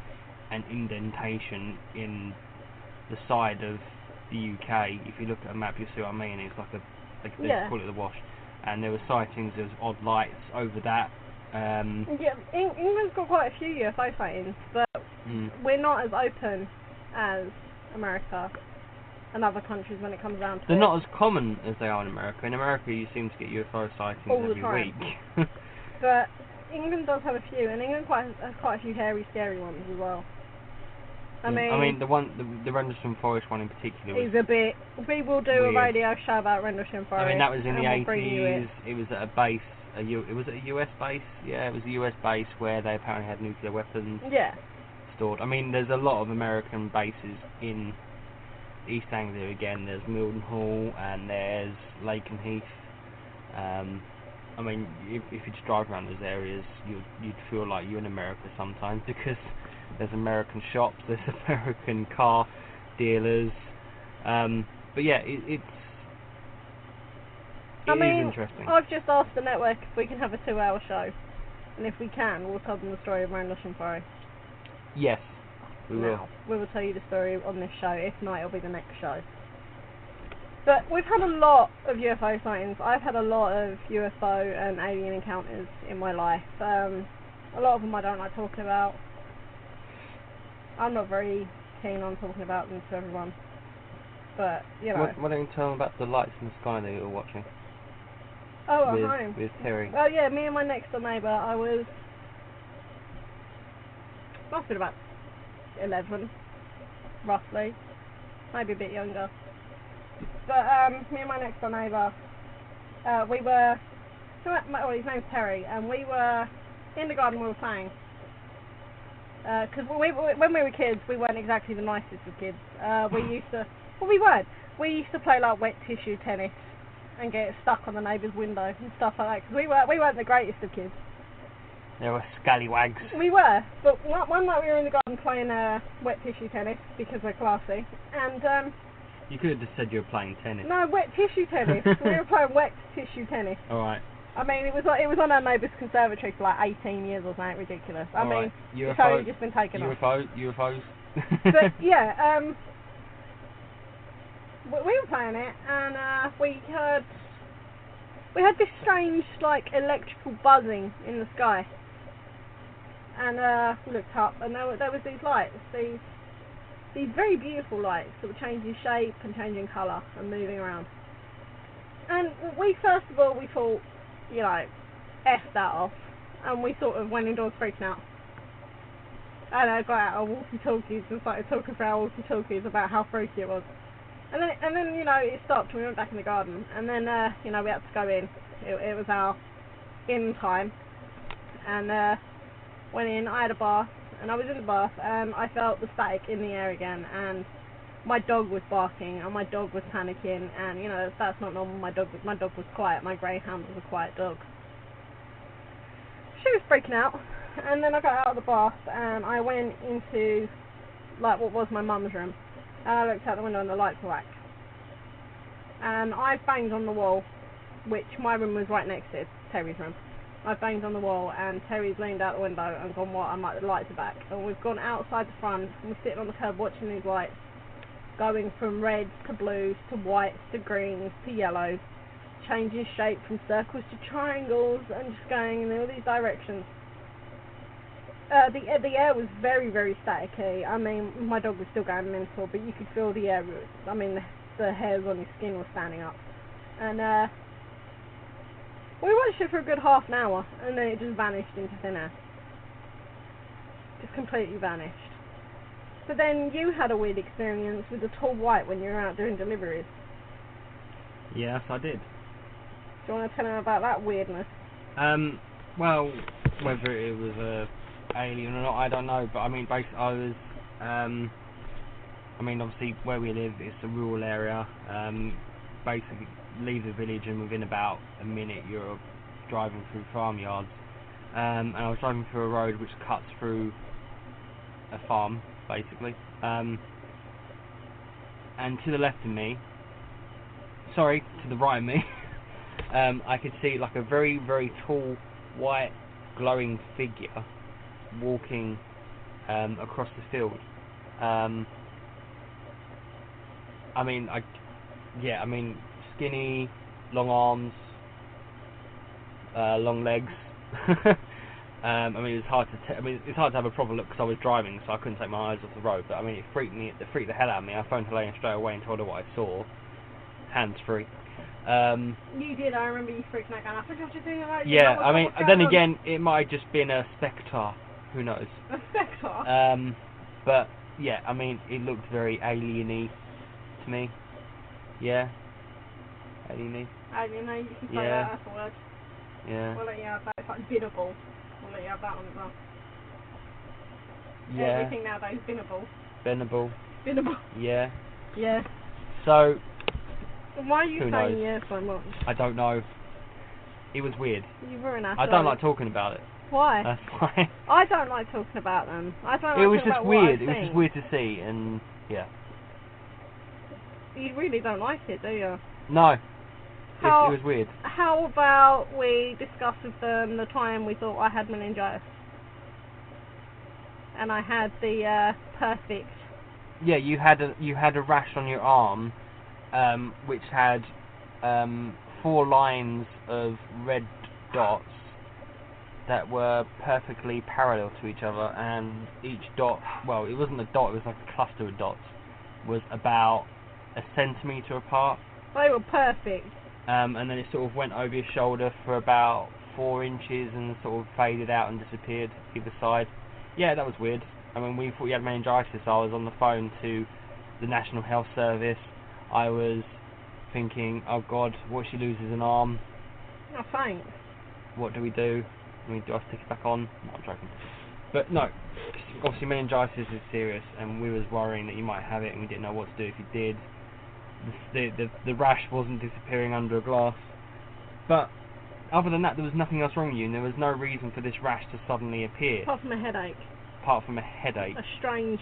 an indentation in the side of the UK. If you look at a map, you'll see what I mean. It's like they call it the Wash, and there were sightings of odd lights over that. Yeah, England's got quite a few UFO sightings, but we're not as open as America and other countries when it comes down to They're not as common as they are in America. In America, you seem to get UFO sightings all the every time. week. But England does have a few, and England has quite a few hairy, scary ones as well. I mean, the Rendlesham Forest one in particular is a bit. We will do weird. a radio show about Rendlesham Forest. I mean, that was in the and we'll bring you 80s. It was at a base. Was it a US base? Yeah, it was a US base where they apparently had nuclear weapons Yeah. stored. I mean, there's a lot of American bases in East Anglia again. There's Mildenhall and there's Lakenheath. I mean, if you just drive around those areas, you'd feel like you're in America sometimes, because there's American shops, there's American car dealers. But yeah, it is interesting. I've just asked the network if we can have a 2-hour show, and if we can, we'll tell them the story of Rendlesham Forest. Yes, we will. Now, we will tell you the story on this show. If not, it'll be the next show. But we've had a lot of UFO sightings. I've had a lot of UFO and alien encounters in my life. A lot of them I don't like talking about. I'm not very keen on talking about them to everyone. But, you know. Why don't you tell them about the lights in the sky that you were watching? Oh, at home. With Terry. Oh yeah, me and my next door neighbour, I was... must have been about 11, roughly. Maybe a bit younger. But me and my next door neighbour, we were... his name's Terry, and we were in the garden, we were playing. Because when we were kids, we weren't exactly the nicest of kids. We used to... Well, we weren't. We used to play like wet tissue tennis and get stuck on the neighbour's window and stuff like that. Because we weren't the greatest of kids. There were scallywags. We were, but one night we were in the garden playing wet tissue tennis because we're classy. And you could have just said you were playing tennis. no, wet tissue tennis. We were playing wet tissue tennis. All right. I mean, it was on our neighbour's conservatory for like 18 years or something ridiculous. I mean, it's only just been taken off. UFOs. But yeah, we were playing it, and we had this strange like electrical buzzing in the sky, and we looked up, and there was these lights, these very beautiful lights that were changing shape and changing colour and moving around. And we first of all we thought, you know, F that off, and we sort of went indoors freaking out. And I got out our walkie-talkies and started talking through our walkie-talkies about how freaky it was. And then you know, it stopped and we went back in the garden. And then, you know, we had to go in. It was our in time. And went in, I had a bath, and I was in the bath, and I felt the static in the air again. And my dog was barking, and my dog was panicking, and, you know, that's not normal. My dog was quiet. My greyhound was a quiet dog. She was freaking out. And then I got out of the bath, and I went into, like, what was my mum's room. And I looked out the window and the lights were whack. And I banged on the wall, which my room was right next to Terry's room. I banged on the wall, and Terry's leaned out the window and gone, what? I'm like, the lights are back. And we've gone outside the front, and we're sitting on the curb watching these lights, going from reds to blues to whites to greens to yellows, changing shape from circles to triangles, and just going in all these directions. The air was very, very staticky. I mean, my dog was still going mental, but you could feel the air. I mean, the hairs on his skin were standing up. And we watched it for a good half an hour, and then it just vanished into thin air. Just completely vanished. But then you had a weird experience with the tall white when you were out doing deliveries. Yes, I did. Do you want to tell him about that weirdness? Well, whether it was a alien or not, I don't know, but I mean, basically I was, I mean, obviously where we live, it's a rural area, basically leave the village, and within about a minute you're driving through farmyards. And I was driving through a road which cuts through a farm, basically. And to the left of me, sorry, to the right of me, I could see like a very, very tall, white, glowing figure walking across the field. I mean, skinny, long arms, long legs. I mean, it was hard to it's hard to have a proper look because I was driving, so I couldn't take my eyes off the road. But I mean, it freaked the hell out of me. I phoned Helena straight away and told her what I saw, hands free. You did. I remember you freaking out. I think I was just doing it right. Yeah, I mean, then again, it might have just been a spectre. Who knows? A spectre. But yeah, I mean, it looked very alien-y to me. Yeah. Alien-y. Alien-y, you can say Yeah. that, that's a word. Yeah. We'll let you have that. It's like binnable. We'll let you have that one as well. Yeah. Everything nowadays binnable. Bendable. Binnable. Yeah. Yeah. So, Why are you who saying knows? yeah so much? I don't know. It was weird. You ruin our I don't show. like talking about it. Why? That's why. I don't like talking about them. I don't like It was talking just about weird. What It I've was just seen. weird to see, and yeah. You really don't like it, do you? No. How- It was weird. How about we discuss with them the time we thought I had meningitis? And I had the perfect... Yeah, you had a rash on your arm, which had 4 lines of red dots that were perfectly parallel to each other, and each dot, well, it wasn't a dot, it was like a cluster of dots, was about a centimetre apart. They were perfect. And then it sort of went over your shoulder for about 4 inches and sort of faded out and disappeared either side. Yeah, that was weird. I mean, we thought you had meningitis. I was on the phone to the National Health Service. I was thinking, oh God, what if she loses an arm? Oh, thanks. What do we do? I mean, do I stick it back on? No, I'm joking. But no, obviously meningitis is serious, and we was worrying that you might have it, and we didn't know what to do if you did. The rash wasn't disappearing under a glass, but other than that, there was nothing else wrong with you, and there was no reason for this rash to suddenly appear. Apart from a headache. Apart from a headache. A strange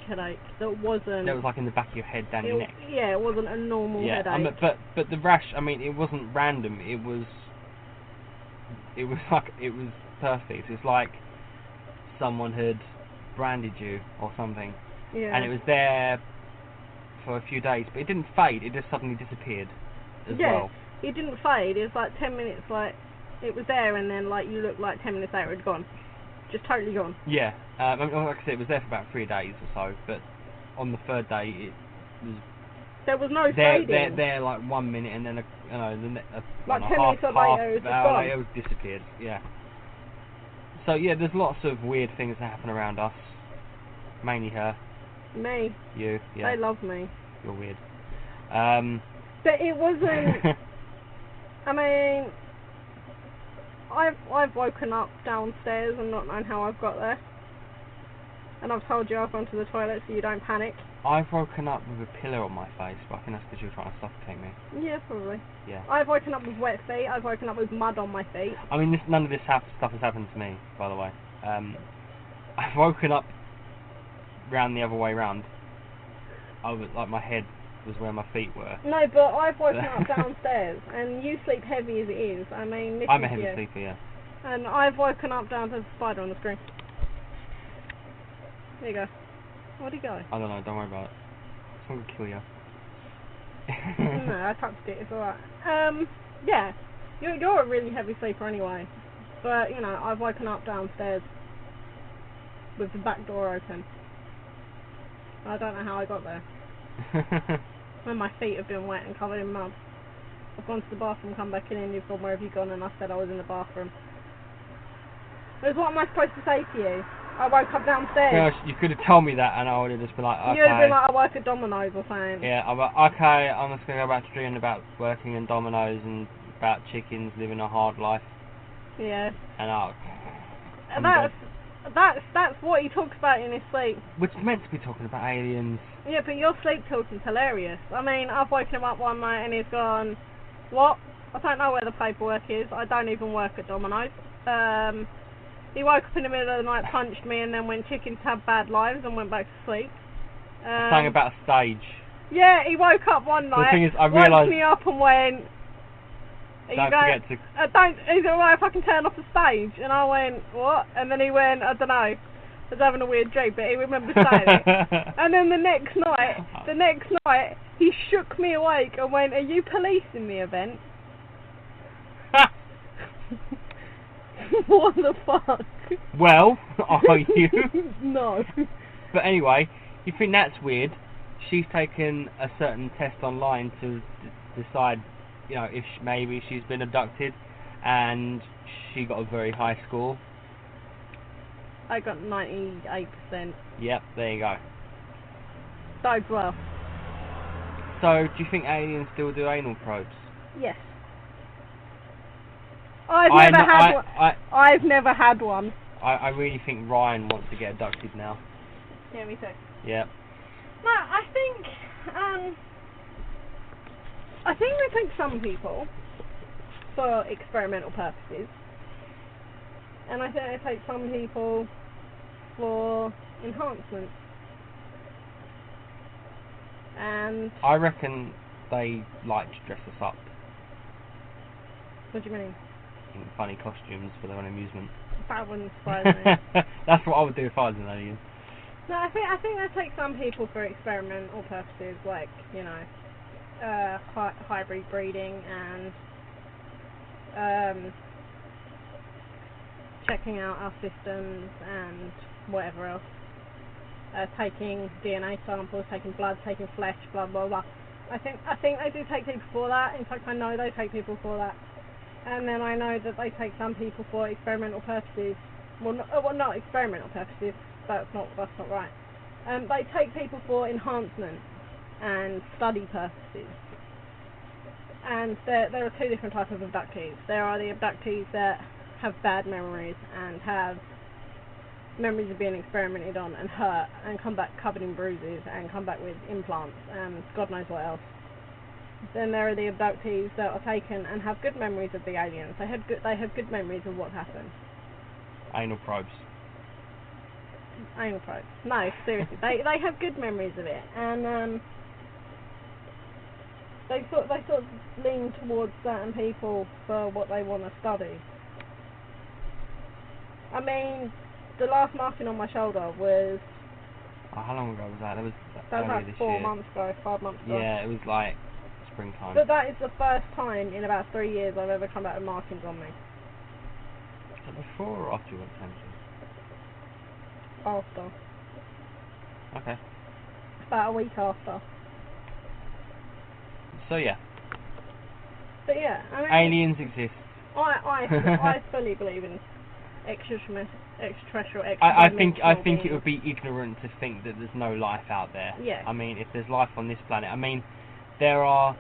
headache that wasn't... That was like in the back of your head, down your neck. Yeah, it wasn't a normal headache. I mean, but the rash, I mean, it wasn't random. It was perfect. It's like someone had branded you or something. Yeah. And it was there for a few days, but it didn't fade. It just suddenly disappeared as well. It didn't fade. It was like 10 minutes, like it was there, and then like you looked like 10 minutes later it'd gone, just totally gone. Yeah. I mean, like I said, it was there for about 3 days or so, but on the 3rd day it was. There was no fading. There like 1 minute, and then like 10 minutes later it was hour gone. later it disappeared. Yeah. So yeah, there's lots of weird things that happen around us. Mainly her. Me. You. Yeah. They love me. You're weird. But it wasn't. I mean, I've woken up downstairs and not known how I've got there. And I've told you I've gone to the toilet, so you don't panic. I've woken up with a pillow on my face, but I think that's because you're trying to suffocate me. Yeah, probably. Yeah. I've woken up with wet feet. I've woken up with mud on my feet. I mean, none of this stuff has happened to me, by the way. I've woken up round the other way round. Like my head was where my feet were. No, but I've woken up downstairs, and you sleep heavy as it is. I mean, this I'm a is heavy you. sleeper, yeah. And I've woken up down to the spider on the screen. There you go. Where'd he go? I don't know, don't worry about it. Someone could kill you. No, I touched it, it's alright. Yeah. You're a really heavy sleeper anyway. But, you know, I've woken up downstairs with the back door open. I don't know how I got there. When my feet have been wet and covered in mud. I've gone to the bathroom, come back in, and you've gone, where have you gone? And I said I was in the bathroom. But what am I supposed to say to you? I woke up downstairs. Gosh, you could have told me that, and I would have just been like, okay. You would have been like, I work at Domino's or something. Yeah, I'm like, okay, I'm just going to go back to dreaming about working in Domino's and about chickens living a hard life. Yeah. And that's what he talks about in his sleep. which is meant to be talking about aliens. Yeah, but your sleep talking's hilarious. I mean, I've woken him up one night and he's gone, What? I don't know where the paperwork is. I don't even work at Domino's. He woke up in the middle of the night, punched me, and then went chickens have bad lives and went back to sleep. Something about a stage. Yeah, he woke up one night, The thing is, I woke realised... me up and went... Don't forget to... Is it alright if I can turn off the stage? And I went, what? And then he went, I don't know. I was having a weird dream, but he remembered saying it. And then the next night, he shook me awake and went, are you policing the event? What the fuck? Well, are you? No. But anyway, you think that's weird? She's taken a certain test online to decide, you know, if maybe she's been abducted, and she got a very high score. I got 98%. Yep, there you go. Bodes well. So, do you think aliens still do anal probes? Yes. I've never had one. I really think Ryan wants to get abducted now. Yeah, me too. Yep. No, I think they take some people for experimental purposes, and I think they take some people for enhancement. And I reckon they like to dress us up what do you mean? in funny costumes for their own amusement. That wouldn't surprise me. That's what I would do if I was an alien. No, I think they take some people for experimental purposes, like, you know, hybrid breeding and checking out our systems and whatever else. Taking DNA samples, taking blood, taking flesh, blah blah blah. I think they do take people for that. In fact, I know they take people for that. And then I know that they take some people for experimental purposes. Well, not experimental purposes. That's not right. They take people for enhancement and study purposes. And there are two different types of abductees. There are the abductees that have bad memories and have memories of being experimented on and hurt and come back covered in bruises and come back with implants and God knows what else. Then there are the abductees that are taken and have good memories of the aliens. They have good memories of what happened. Anal probes. Anal probes. No, seriously, they have good memories of it, and they sort of lean towards certain people for what they want to study. I mean, the last marking on my shoulder was... Oh, how long ago was that? That was like this 4 year. months ago, 5 months ago. Yeah, it was like springtime. But that is the first time in about 3 years I've ever come back with markings on me. Was that before or after you went to Thameslink? After. Okay. About a week after. So yeah. But yeah, I mean... Aliens exist. I fully believe in extraterrestrial. I think it would be ignorant to think that there's no life out there. Yeah. I mean, if there's life on this planet, I mean, there are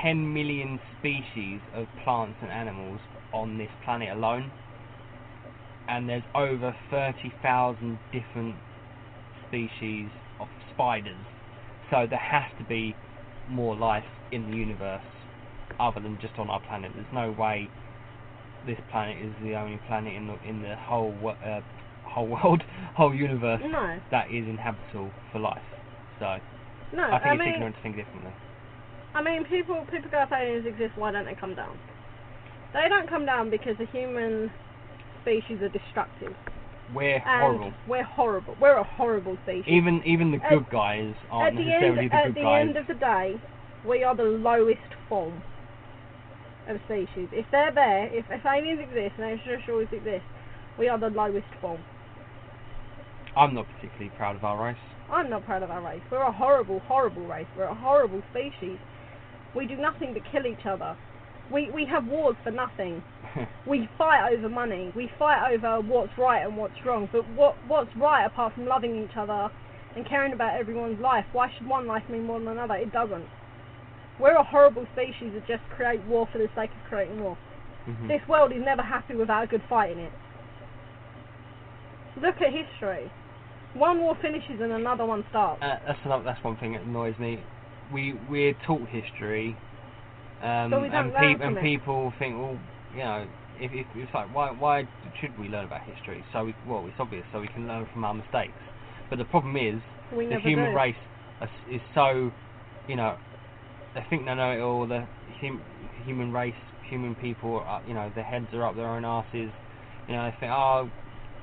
10 million species of plants and animals on this planet alone, and there's over 30,000 different species of spiders. So there has to be more life in the universe other than just on our planet. There's no way this planet is the only planet in the whole world, whole universe No. that is inhabitable for life. So No, I think it's ignorant to think differently. I mean, people go, if aliens exist, why don't they come down? They don't come down because the human species are destructive. We're horrible. We're horrible. We're a horrible species. Even the good guys aren't necessarily the good guys. At the end of the day, we are the lowest form of species. If they're there, if aliens exist and extraterrestrials exist, we are the lowest form. I'm not particularly proud of our race. I'm not proud of our race. We're a horrible, horrible race. We're a horrible species. We do nothing but kill each other. We have wars for nothing. We fight over money. We fight over what's right and what's wrong. But what's right apart from loving each other and caring about everyone's life? Why should one life mean more than another? It doesn't. We're a horrible species that just create war for the sake of creating war. Mm-hmm. This world is never happy without a good fight in it. Look at history. One war finishes and another one starts. That's one thing that annoys me. We're taught history But we don't learn from it. People think, well, you know, if it's like, why should we learn about history? So it's obvious, so we can learn from our mistakes. But the problem is, the human race is so, you know, they think they know it all. The human race, human people, you know, their heads are up their own asses. You know, they think, oh,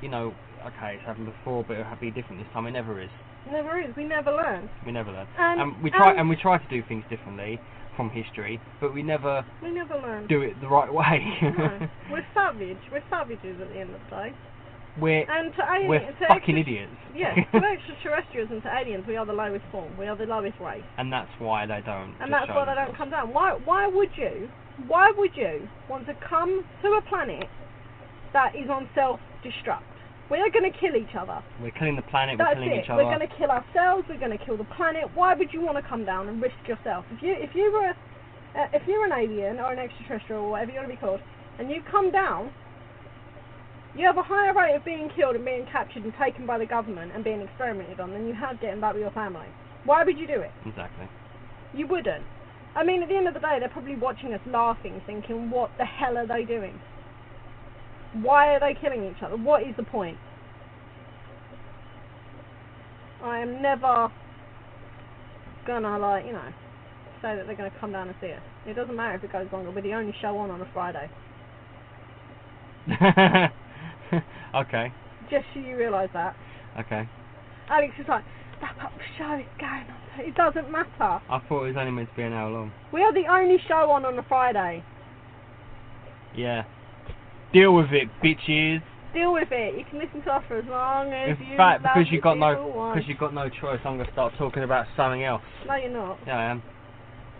you know, okay, it's happened before, but it'll be different this time. It never is. It never is. We never learn. We never learn. And we try to do things differently from history, but we never learn. Do it the right way. No. We're savage. We're savages at the end of the day. We're fucking idiots. Yeah, to extraterrestrials and to aliens, we are the lowest form. We are the lowest race. And that's why they don't. And that's why they don't come down. Why would you want to come to a planet that is on self-destruct? We are going to kill each other. We're killing the planet. We're killing each other. We're going to kill ourselves. We're going to kill the planet. Why would you want to come down and risk yourself? If you're an alien or an extraterrestrial or whatever you want to be called, and you come down, you have a higher rate of being killed and being captured and taken by the government and being experimented on than you have getting back with your family. Why would you do it? Exactly. You wouldn't. I mean, at the end of the day, they're probably watching us laughing, thinking, what the hell are they doing? Why are they killing each other? What is the point? I am never gonna, like, you know, say that they're gonna come down and see us. It doesn't matter if it goes longer. We're the only show on a Friday. Okay. Just so you realise that. Okay. Alex is like, that show is going on. It doesn't matter. I thought it was only meant to be an hour long. We are the only show on a Friday. Yeah. Deal with it, bitches. Deal with it. You can listen to us for as long as you. In fact, because you've got no choice, I'm gonna start talking about something else. No, you're not. Yeah, I am.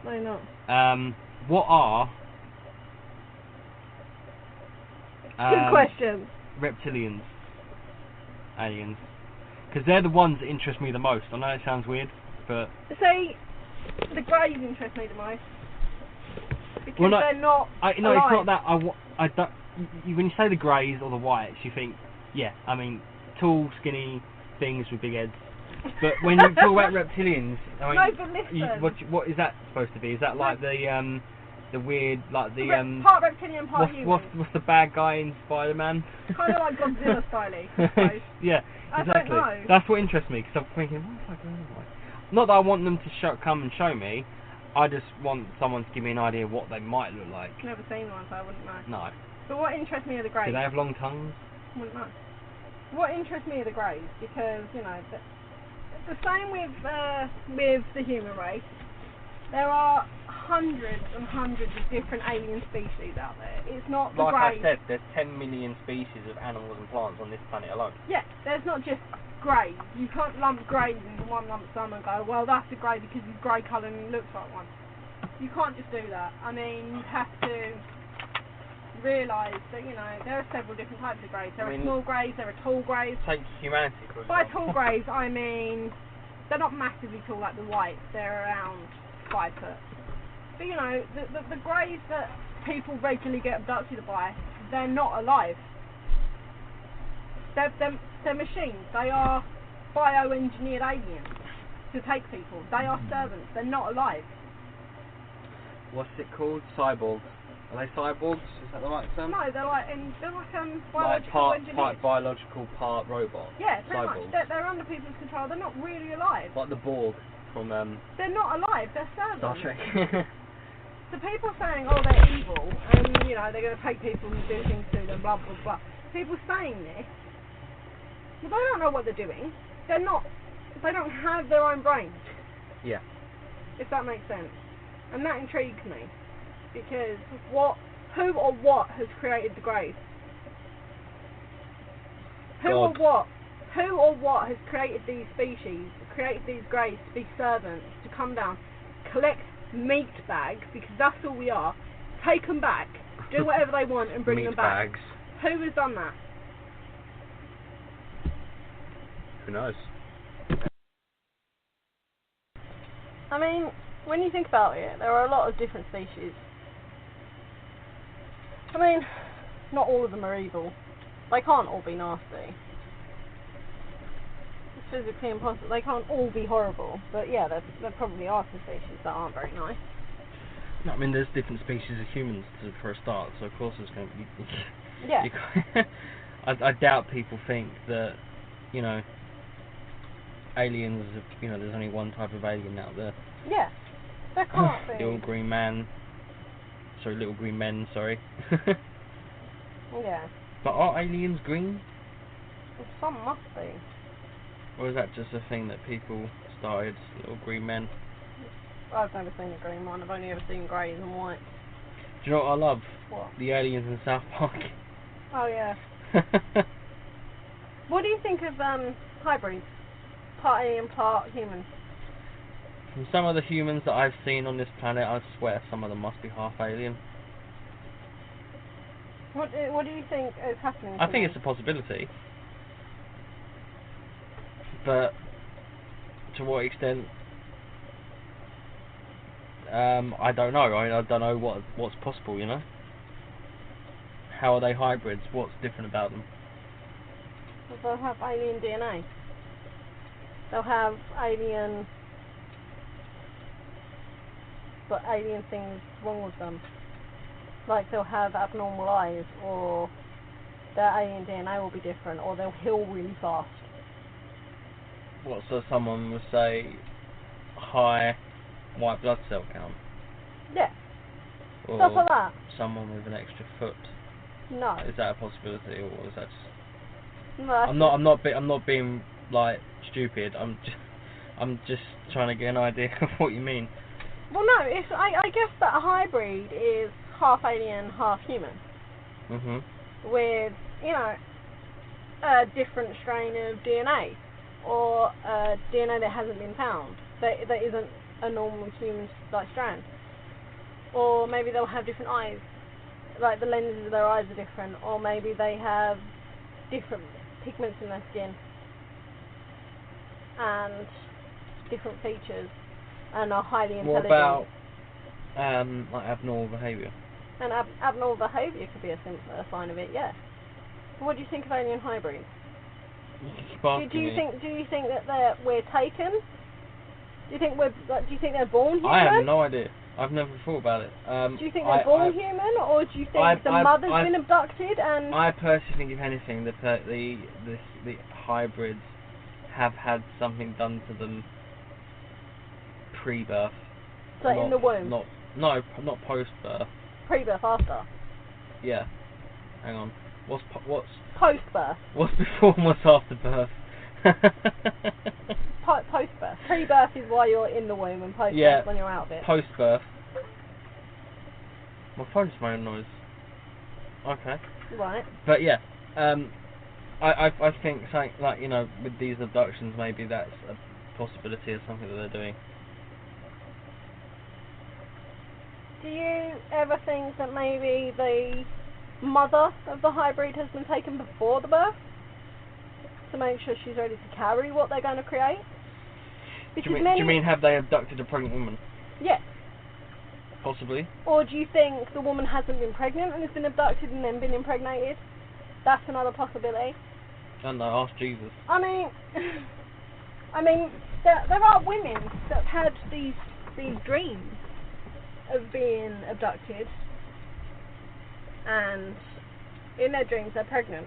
No, you're not. What are? Good question. Reptilians, aliens, because they're the ones that interest me the most. I know it sounds weird, but see, the Greys interest me the most because they're not. It's not that I don't. When you say the Greys or the Whites, you think, yeah, I mean, tall, skinny things with big heads. But when you talk about reptilians, I mean, no, but listen. What is that supposed to be? Is that like the weird, like the part reptilian, part human? What's the bad guy in Spider-Man? Kind of like Godzilla styling, I suppose. Yeah, exactly. I don't know. That's what interests me, because I'm thinking, what the fuck are they like? Not that I want them to come and show me. I just want someone to give me an idea of what they might look like. Never seen one, so I wouldn't know. No. But what interests me are the Greys. Do they have long tongues? I wouldn't know. What interests me are the Greys, because, you know, the same with the human race. There are hundreds and hundreds of different alien species out there. It's not the Greys. Greys. Like I said, there's 10 million species of animals and plants on this planet alone. Yeah, there's not just Greys. You can't lump Greys into one lump sum and go, well, that's a Grey because he's grey coloured and he looks like one. You can't just do that. I mean, you have to realise that, you know, there are several different types of Greys. There are small Greys, there are tall Greys. Take humanity, for example. By tall Greys, I mean, they're not massively tall like the Whites. They're around 5 foot. But, you know, the Greys that people regularly get abducted by, they're not alive. They're machines. They are bioengineered aliens to take people. They are servants. They're not alive. What's it called? Cyborgs. Are they cyborgs? Is that the right term? No, they're like biological part engineers. Part biological, part robot. Yeah, pretty cyborgs. much. They're under people's control. They're not really alive. Like the Borg from They're not alive. They're servants. Star Trek. So people saying, oh, they're evil, and you know they're going to take people and do things to them, blah blah blah. People saying this, well, they don't know what they're doing. They're not. They don't have their own brains. Yeah. If that makes sense, and that intrigues me, because who or what has created the Greys? Who or what has created these species, created these Greys to be servants, to come down, collect meat bags, because that's all we are, take them back, do whatever they want and bring them back. Bags. Who has done that? Who knows? I mean, when you think about it, there are a lot of different species. I mean, not all of them are evil. They can't all be nasty. It's physically impossible. They can't all be horrible. But yeah, there probably are some species that aren't very nice. I mean, there's different species of humans for a start, so of course there's going to be... Yeah. I doubt people think that, you know, aliens, you know, there's only one type of alien out there. Yeah. There can't be. Little green men, sorry. Yeah. But are aliens green? Well, some must be. Or is that just a thing that people started, little green men? I've never seen a green one, I've only ever seen greys and whites. Do you know what I love? What? The aliens in South Park. Oh yeah. What do you think of hybrids? Part alien, part human? From some of the humans that I've seen on this planet, I swear some of them must be half alien. What do you think is happening? I think it's a possibility. But to what extent? I don't know. I don't know what's possible. You know. How are they hybrids? What's different about them? They'll have alien DNA. They'll have alien, but alien things wrong with them. Like they'll have abnormal eyes, or their alien DNA will be different, or they'll heal really fast. What? So someone would say high white blood cell count. Yeah. Or Stuff like that. someone with an extra foot. No. Is that a possibility, or is that just... No. I'm not being like stupid. I'm just trying to get an idea of what you mean. Well, no. I guess that a hybrid is half alien, half human. Mhm. With, you know, a different strain of DNA, or DNA that hasn't been found, that isn't a normal human like strand. Or maybe they'll have different eyes, like the lenses of their eyes are different, or maybe they have different pigments in their skin and different features and are highly intelligent. What about like abnormal behaviour? And abnormal behaviour could be a sign of it, yeah. What do you think of alien hybrids? Do you think that we're taken? Do you think they're born human? I have no idea. I've never thought about it. Do you think they're born human, or do you think the mother's been abducted and... I personally think, if anything, the hybrids have had something done to them pre-birth. So in the womb? Not post-birth. Pre-birth, after? Yeah. Hang on. What's post-birth? What's before and what's after birth? Post-birth. Pre-birth is while you're in the womb, and post-birth when you're out of it. Post-birth. My phone's making noise. Okay. Right. But yeah, I think something like, you know, with these abductions, maybe that's a possibility of something that they're doing. Do you ever think that maybe the mother of the hybrid has been taken before the birth, to make sure she's ready to carry what they're going to create? Do you mean have they abducted a pregnant woman? Yes. Possibly. Or do you think the woman hasn't been pregnant and has been abducted and then been impregnated? That's another possibility. I don't know, ask Jesus. I mean, there are women that have had these dreams of being abducted, and in their dreams they're pregnant,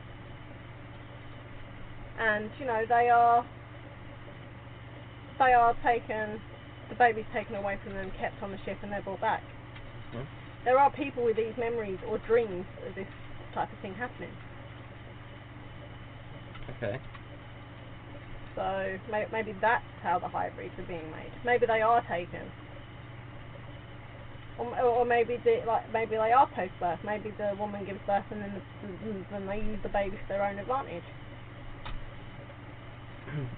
and you know they are taken, the baby's taken away from them, kept on the ship, and they're brought back. Mm-hmm. There are people with these memories or dreams of this type of thing happening. Okay. So maybe that's how the hybrids are being made. Maybe they are taken. Or maybe they are post-birth. Maybe the woman gives birth and then they use the baby for their own advantage.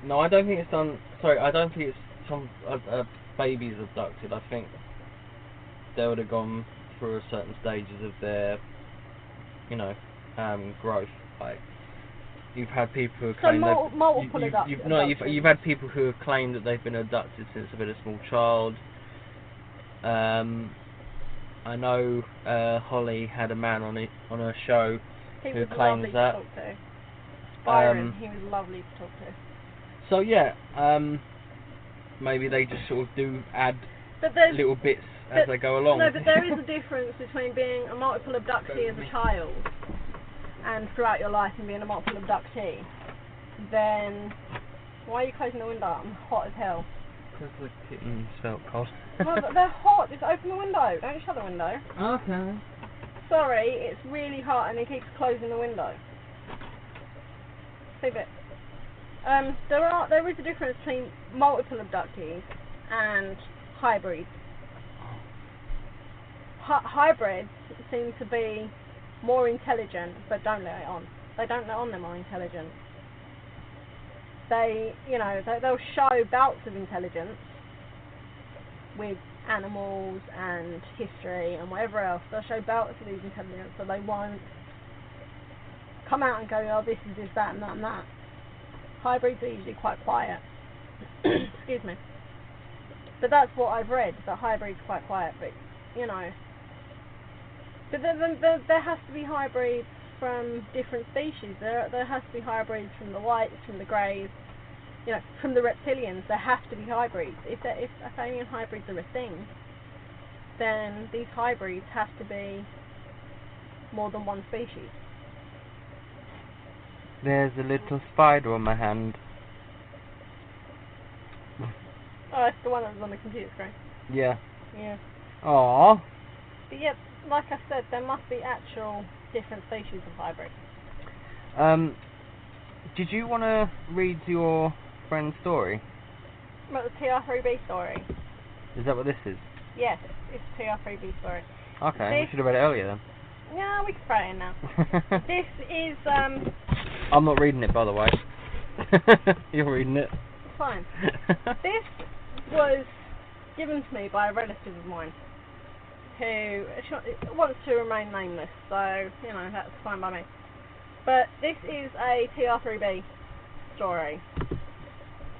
No, I don't think it's done. Sorry, I don't think it's some babies abducted. I think they would have gone through certain stages of their, you know, growth. Like, you've had people who claim multiple you've had people who have claimed that they've been abducted since they've been a small child. I know Holly had a man on her show who claims that. He was lovely to talk to. Byron, he was lovely to talk to. So yeah, maybe they just sort of do add little bits as they go along. No, but there is a difference between being a multiple abductee as a child and throughout your life and being a multiple abductee. Then why are you closing the window? I'm hot as hell. Because the kittens felt cold. No, but they're hot. Just open the window. Don't shut the window. Okay. Sorry, it's really hot and he keeps closing the window. Leave it. There is a difference between multiple abductees and hybrids. Hybrids seem to be more intelligent, but don't let it on. They don't let on they're more intelligent. They'll show bouts of intelligence with animals and history and whatever else. They'll show bouts of these intelligence, but they won't come out and go, oh, this is this, that, and that, and that. Hybrids are usually quite quiet. Excuse me. But that's what I've read, that hybrids are quite quiet, but, But there has to be hybrids from different species. There has to be hybrids from the whites, from the greys, from the reptilians. There have to be hybrids. If alien hybrids are a thing, then these hybrids have to be more than one species. There's a little spider on my hand. Oh, it's the one that was on the computer screen. Yeah. Yeah. Aww. But yeah, like I said, there must be actual different species of hybrids. Did you want to read your friend's story? About the TR3B story. Is that what this is? Yes, it's a TR3B story. Okay, we should have read it earlier then. Yeah, we can throw it in now. This is, I'm not reading it, by the way. You're reading it. Fine. This was given to me by a relative of mine who wants to remain nameless, so, that's fine by me. But this is a TR3B story,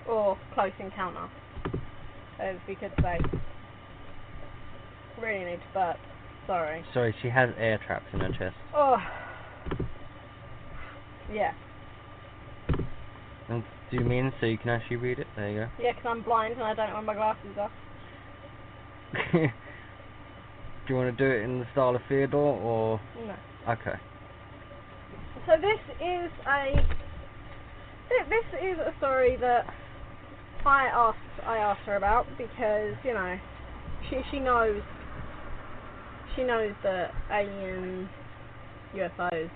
or close encounter, as we could say. Really need to burp, sorry. Sorry, she has air traps in her chest. Oh. Yeah. And do you mean so you can actually read it? There you go. Yeah, because I'm blind and I don't know where my glasses are. Do you want to do it in the style of Theodore, or...? No. Okay. So this is a story that I asked her about because, she knows that aliens, UFOs,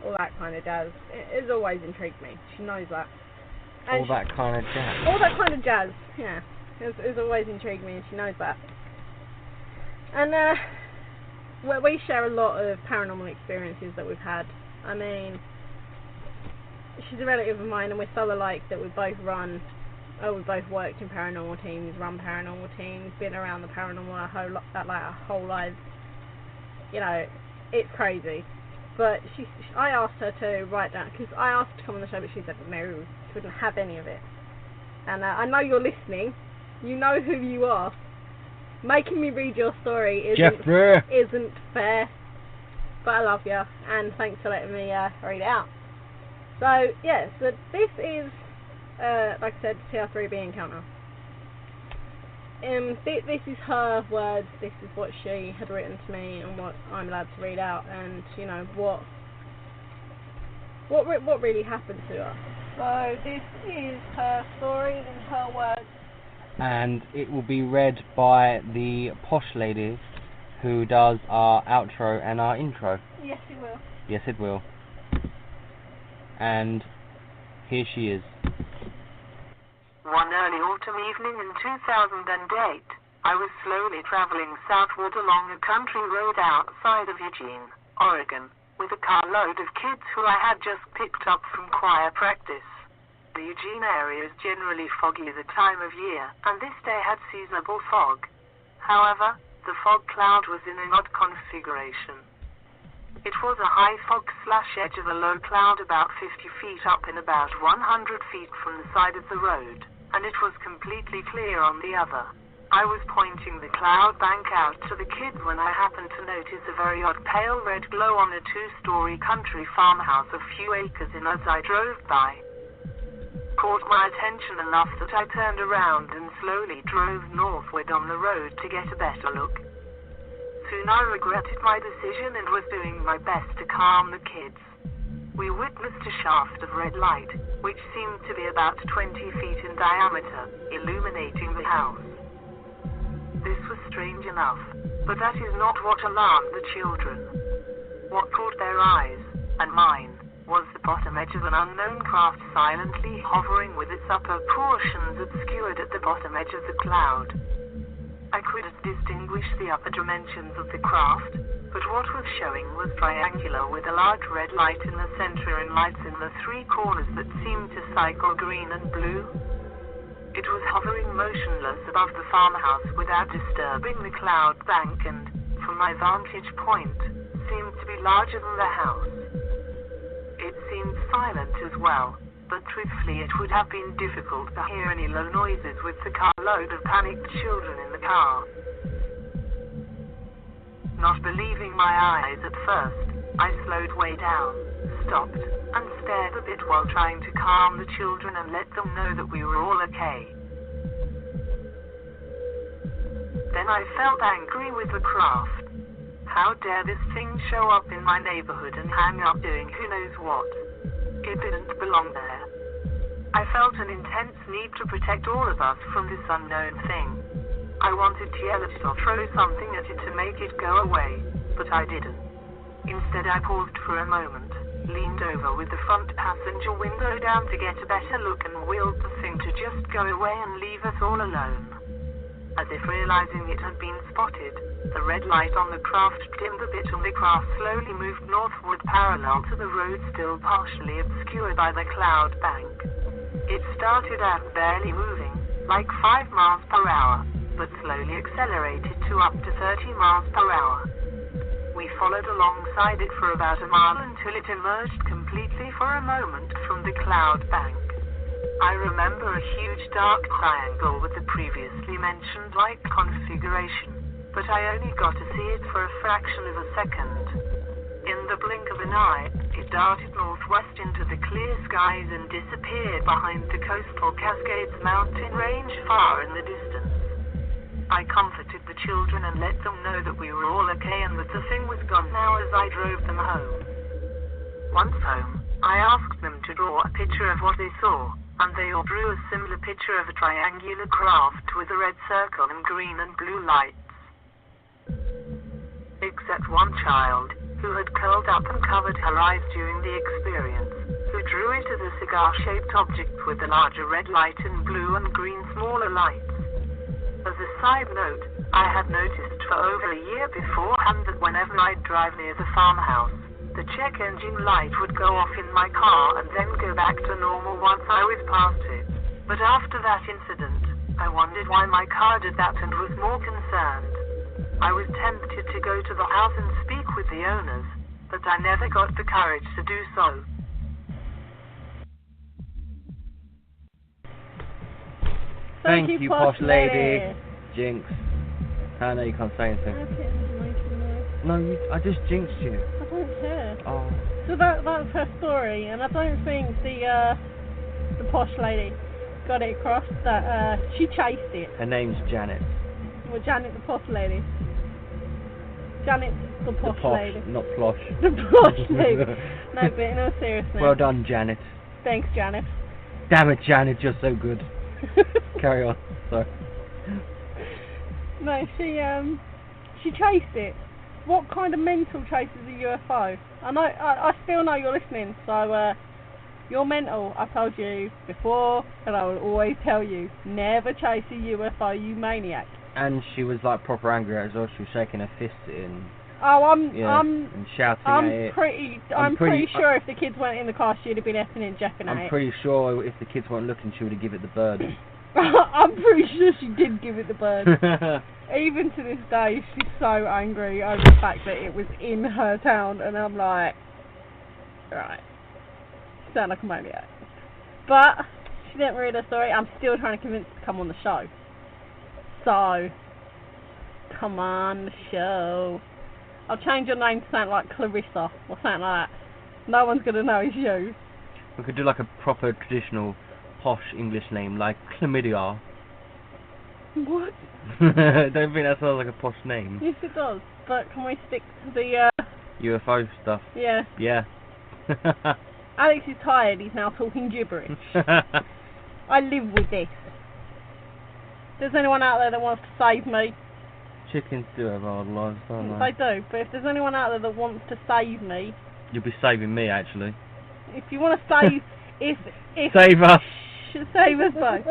all that kind of jazz, it has always intrigued me. She knows that. And all that kind of jazz. All that kind of jazz, yeah. It's always intrigued me, and she knows that. And we share a lot of paranormal experiences that we've had. I mean, she's a relative of mine, and we're so alike that we both worked in paranormal teams, run paranormal teams, been around the paranormal our whole lives. It's crazy. But I asked her to write down, because I asked her to come on the show, but she said no, she wouldn't have any of it. And I know you're listening. You know who you are. Making me read your story isn't fair. But I love you, and thanks for letting me read it out. So, yeah, so this is, like I said, TR3B encounter. This is her words, this is what she had written to me, and what I'm allowed to read out, and, what really happened to her. So, this is her story in her words. And it will be read by the posh lady who does our outro and our intro. Yes, it will. Yes, it will. And here she is. One early autumn evening in 2008, I was slowly traveling southward along a country road outside of Eugene, Oregon, with a carload of kids who I had just picked up from choir practice. The Eugene area is generally foggy the time of year, and this day had seasonable fog. However, the fog cloud was in an odd configuration. It was a high fog / edge of a low cloud about 50 feet up and about 100 feet from the side of the road, and it was completely clear on the other. I was pointing the cloud bank out to the kids when I happened to notice a very odd pale red glow on a 2-story country farmhouse a few acres in as I drove by. Caught my attention enough that I turned around and slowly drove northward on the road to get a better look. Soon I regretted my decision and was doing my best to calm the kids. We witnessed a shaft of red light, which seemed to be about 20 feet in diameter, illuminating the house. This was strange enough, but that is not what alarmed the children. What caught their eyes, and mine, was the bottom edge of an unknown craft silently hovering with its upper portions obscured at the bottom edge of the cloud. I couldn't distinguish the upper dimensions of the craft, but what was showing was triangular with a large red light in the center and lights in the three corners that seemed to cycle green and blue. It was hovering motionless above the farmhouse without disturbing the cloud bank and, from my vantage point, seemed to be larger than the house. It seemed silent as well, but truthfully it would have been difficult to hear any low noises with the carload of panicked children in the car. Not believing my eyes at first, I slowed way down, stopped, and stared a bit while trying to calm the children and let them know that we were all okay. Then I felt angry with the craft. How dare this thing show up in my neighborhood and hang up doing who knows what? It didn't belong there. I felt an intense need to protect all of us from this unknown thing. I wanted to yell at it or throw something at it to make it go away, but I didn't. Instead I paused for a moment, leaned over with the front passenger window down to get a better look and willed the thing to just go away and leave us all alone. As if realizing it had been spotted, the red light on the craft dimmed a bit and the craft slowly moved northward parallel to the road still partially obscured by the cloud bank. It started out barely moving, like 5 miles per hour, but slowly accelerated to up to 30 miles per hour. We followed alongside it for about a mile until it emerged completely for a moment from the cloud bank. I remember a huge dark triangle with the previously mentioned light configuration, but I only got to see it for a fraction of a second. In the blink of an eye, it darted northwest into the clear skies and disappeared behind the coastal Cascades mountain range far in the distance. I comforted the children and let them know that we were all okay and that the thing was gone now as I drove them home. Once home, I asked them to draw a picture of what they saw, and they all drew a similar picture of a triangular craft with a red circle and green and blue lights. Except one child, who had curled up and covered her eyes during the experience, who drew it as a cigar-shaped object with a larger red light and blue and green smaller lights. As a side note, I had noticed for over a year beforehand that whenever I'd drive near the farmhouse, the check engine light would go off in my car and then go back to normal once I was past it. But after that incident, I wondered why my car did that and was more concerned. I was tempted to go to the house and speak with the owners, but I never got the courage to do so. Thank you, posh lady. Jinx. I know you can't say anything. No, I just jinxed you. I don't care. Oh. So that's her story, and I don't think the posh lady got it across that she chased it. Her name's Janet. Well, Janet the posh lady. Janet the posh lady. Not plosh. The posh lady. No, but in all seriousness. Well done, Janet. Thanks, Janet. Damn it, Janet, you're so good. Carry on. Sorry. No, she chased it. What kind of mental chases a UFO? I still know you're listening, so you're mental. I told you before, and I will always tell you, never chase a UFO, you maniac. And she was like proper angry as well. She was shaking her fist in. Oh, and shouting at it. I'm pretty sure if the kids weren't in the car, she'd have been effing and jeffing at it. I'm pretty sure if the kids weren't looking, she would have given it the bird. I'm pretty sure she did give it the bird. Even to this day, she's so angry over the fact that it was in her town, and I'm like, right, you sound like a maniac. But she didn't read her story. I'm still trying to convince her to come on the show. So, come on the show. I'll change your name to sound like Clarissa or something like that. No one's going to know it's you. We could do like a proper traditional posh English name like Chlamydia. What? Don't think that sounds like a posh name. Yes, it does. but can we stick to the, UFO stuff. yeah. Yeah. Alex is tired, he's now talking gibberish. I live with this. If there's anyone out there that wants to save me... Chickens do have hard lives, don't they? They do, but if there's anyone out there that wants to save me... You'll be saving me, actually. If you want to save... if Save us! Save us both.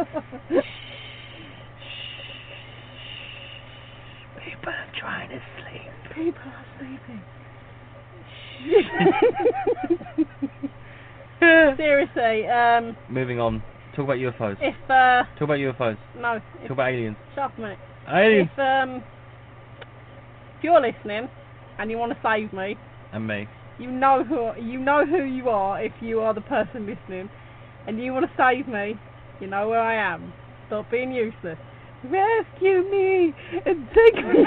People are trying to sleep. People are sleeping. Seriously, Moving on. Talk about UFOs. if, Talk about UFOs. no, Talk about aliens. shut up a minute. Aliens! If you're listening, and you want to save me, And me. you know who you are if you are the person listening, and you want to save me, you know where I am. Stop being useless. Rescue me and take me.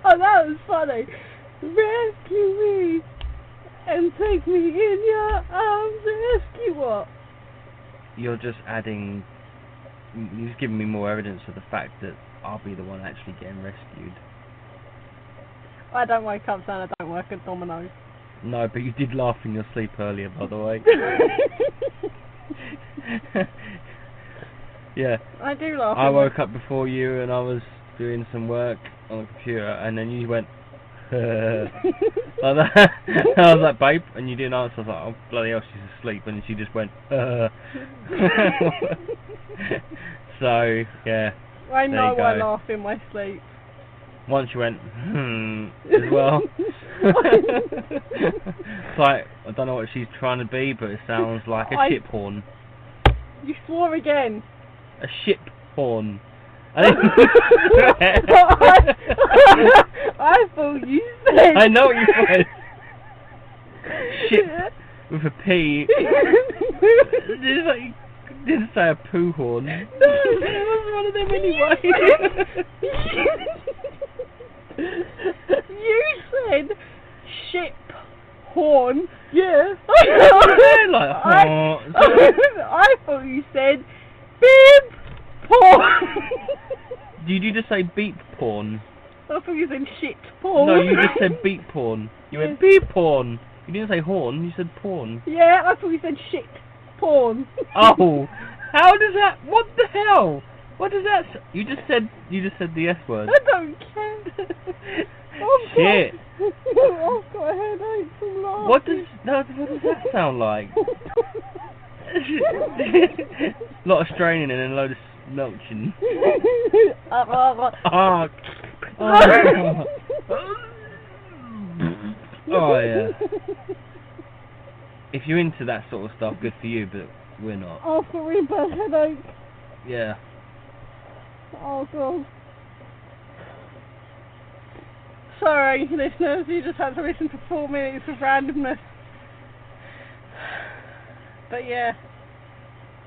Oh, that was funny. Rescue me and take me in your arms. Rescue what? You're just adding... You're just giving me more evidence of the fact that I'll be the one actually getting rescued. I don't wake up saying I don't work at Domino's. No, but you did laugh in your sleep earlier, by the way. Yeah. I do laugh. I woke up before you and I was doing some work on the computer and then you went like that. I was like, babe, and you didn't answer. I was like, oh bloody hell, she's asleep, and she just went So yeah, I know you I go. laugh in my sleep. Once you went as well. It's like, I don't know what she's trying to be, but it sounds like a ship horn. You swore again. A ship horn. I thought you said. I know what you said. Ship with a P. Didn't say a poo horn. No, it was one of them anyway. You said ship horn. Yeah. Like, I thought you said beep porn. Did you just say beep porn? I thought you said shit porn. No, you just said beep porn. You went beep porn. You didn't say horn, you said porn. Yeah, I thought you said shit porn. Oh, how does that? What the hell? What does that? You just said the S word. I don't care. Shit. I've got a headache from laughing. What does that sound like? A lot of straining and a load of snelching. Oh yeah. If you're into that sort of stuff, good for you, but we're not. I've got a really bad headache. Yeah. Oh god. Sorry, listeners, you just had to listen to 4 minutes of randomness. But yeah.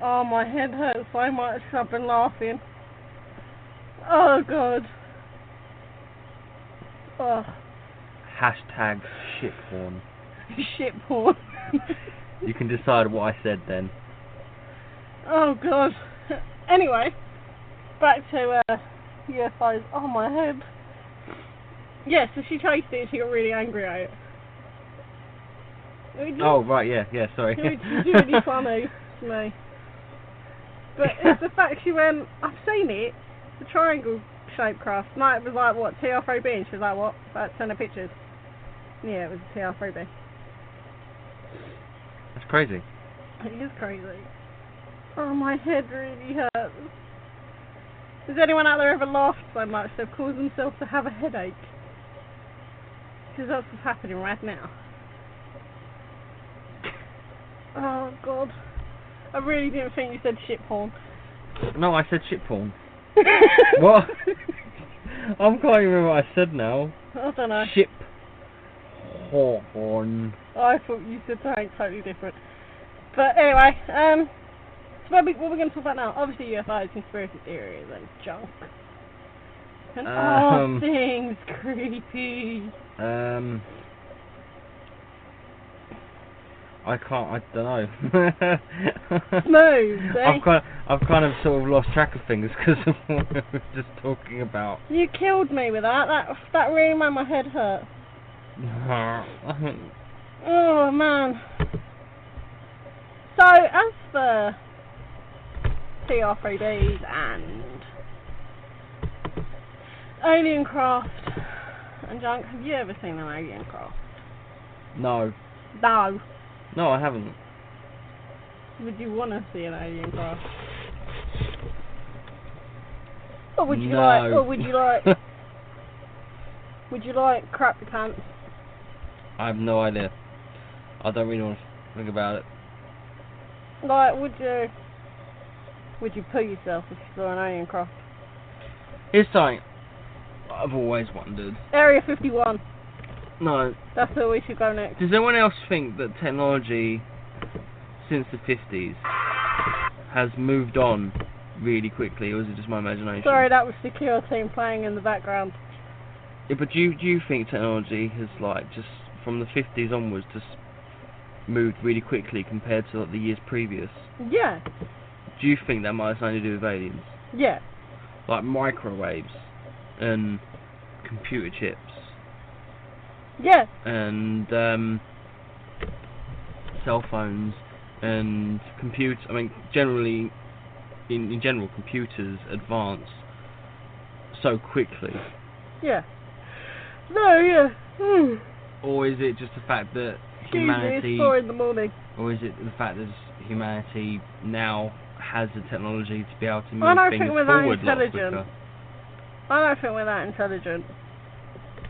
Oh, my head hurts so much, I've been laughing. Oh god. Oh. Hashtag shit porn. Shit porn. You can decide what I said then. Oh god. Anyway, back to UFOs. Oh, my head. Yeah, so she chased it and she got really angry at it. Oh, right, yeah, sorry. Which is really funny to me. But it's the fact she went, I've seen it, the triangle shaped craft. No, it was like, what, TR3B? And she was like, what? About 10 of pictures. Yeah, it was a TR3B. That's crazy. It is crazy. Oh, my head really hurts. Has anyone out there ever laughed so much they've caused themselves to have a headache? Because that's what's happening right now. Oh god. I really didn't think you said shit porn. No, I said shit porn. What? I can't even remember what I said now. I don't know. Ship horn. I thought you said something totally different. But anyway, so what are we going to talk about now? Obviously UFOs, conspiracy theories and junk. And all things creepy. I don't know. Smooth, eh? I've kind of sort of lost track of things because of what we were just talking about. You killed me with that. That really made my head hurt. Oh man. So as for TR3Bs and alien craft and junk, have you ever seen an alien craft? No. No. No, I haven't. Would you want to see an alien craft? Or would you No. like? Or would you like? Would you like crap your pants? I have no idea. I don't really want to think about it. Like, would you poo yourself if you saw an alien craft? Here's something I've always wondered. Area 51. No. That's where we should go next. Does anyone else think that technology since the 50s has moved on really quickly, or is it just my imagination? Sorry, that was Secure Team playing in the background. Yeah, but do you think technology has, like, just from the 50s onwards just moved really quickly compared to, like, the years previous? Yeah. Do you think that might have something to do with aliens? Yeah. Like microwaves and computer chips? Yeah. And cell phones and computers. I mean, generally, in general, computers advance so quickly. Yeah. No, yeah. Or is it just the fact that Excuse humanity... me, it's 4 in the morning. Or is it the fact that humanity now has the technology to be able to I move don't things think we're that forward a lot intelligent. quicker? I don't think we're that intelligent.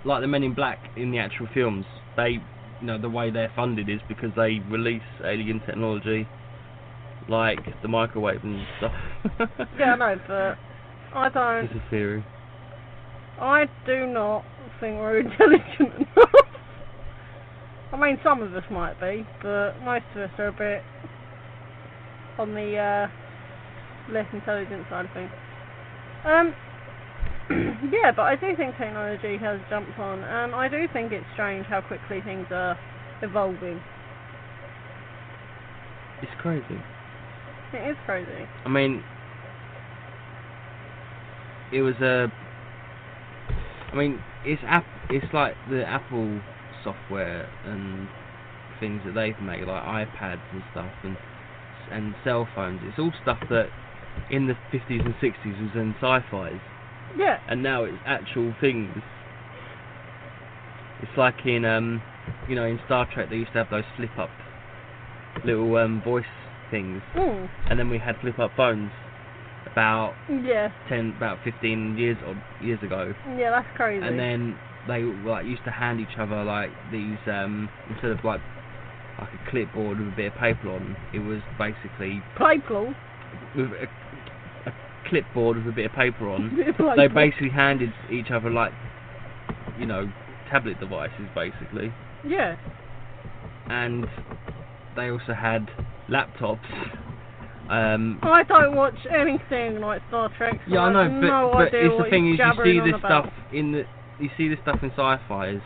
Like the Men in Black in the actual films, they, the way they're funded is because they release alien technology, like the microwave and stuff. Yeah, I know, but I don't. It's a theory. I do not think we're intelligent enough. I mean, some of us might be, but most of us are a bit on the less intelligent side of things. Yeah, but I do think technology has jumped on, and I do think it's strange how quickly things are evolving. It's crazy. It is crazy. I mean, it was it's like the Apple software and things that they've made, like iPads and stuff, and cell phones. It's all stuff that in the 50s and 60s was in sci-fis. Yeah. And now it's actual things. It's like in in Star Trek they used to have those flip-up little voice things, and then we had flip-up phones about 15 years ago. Yeah, that's crazy. And then they used to hand each other like these instead of like a clipboard with a bit of paper on, it was basically paper with a clipboard with a bit of paper on. They basically handed each other like tablet devices basically. Yeah. And they also had laptops. I don't watch anything like Star Trek. So yeah, I know, but it's the thing is you see this stuff in sci-fis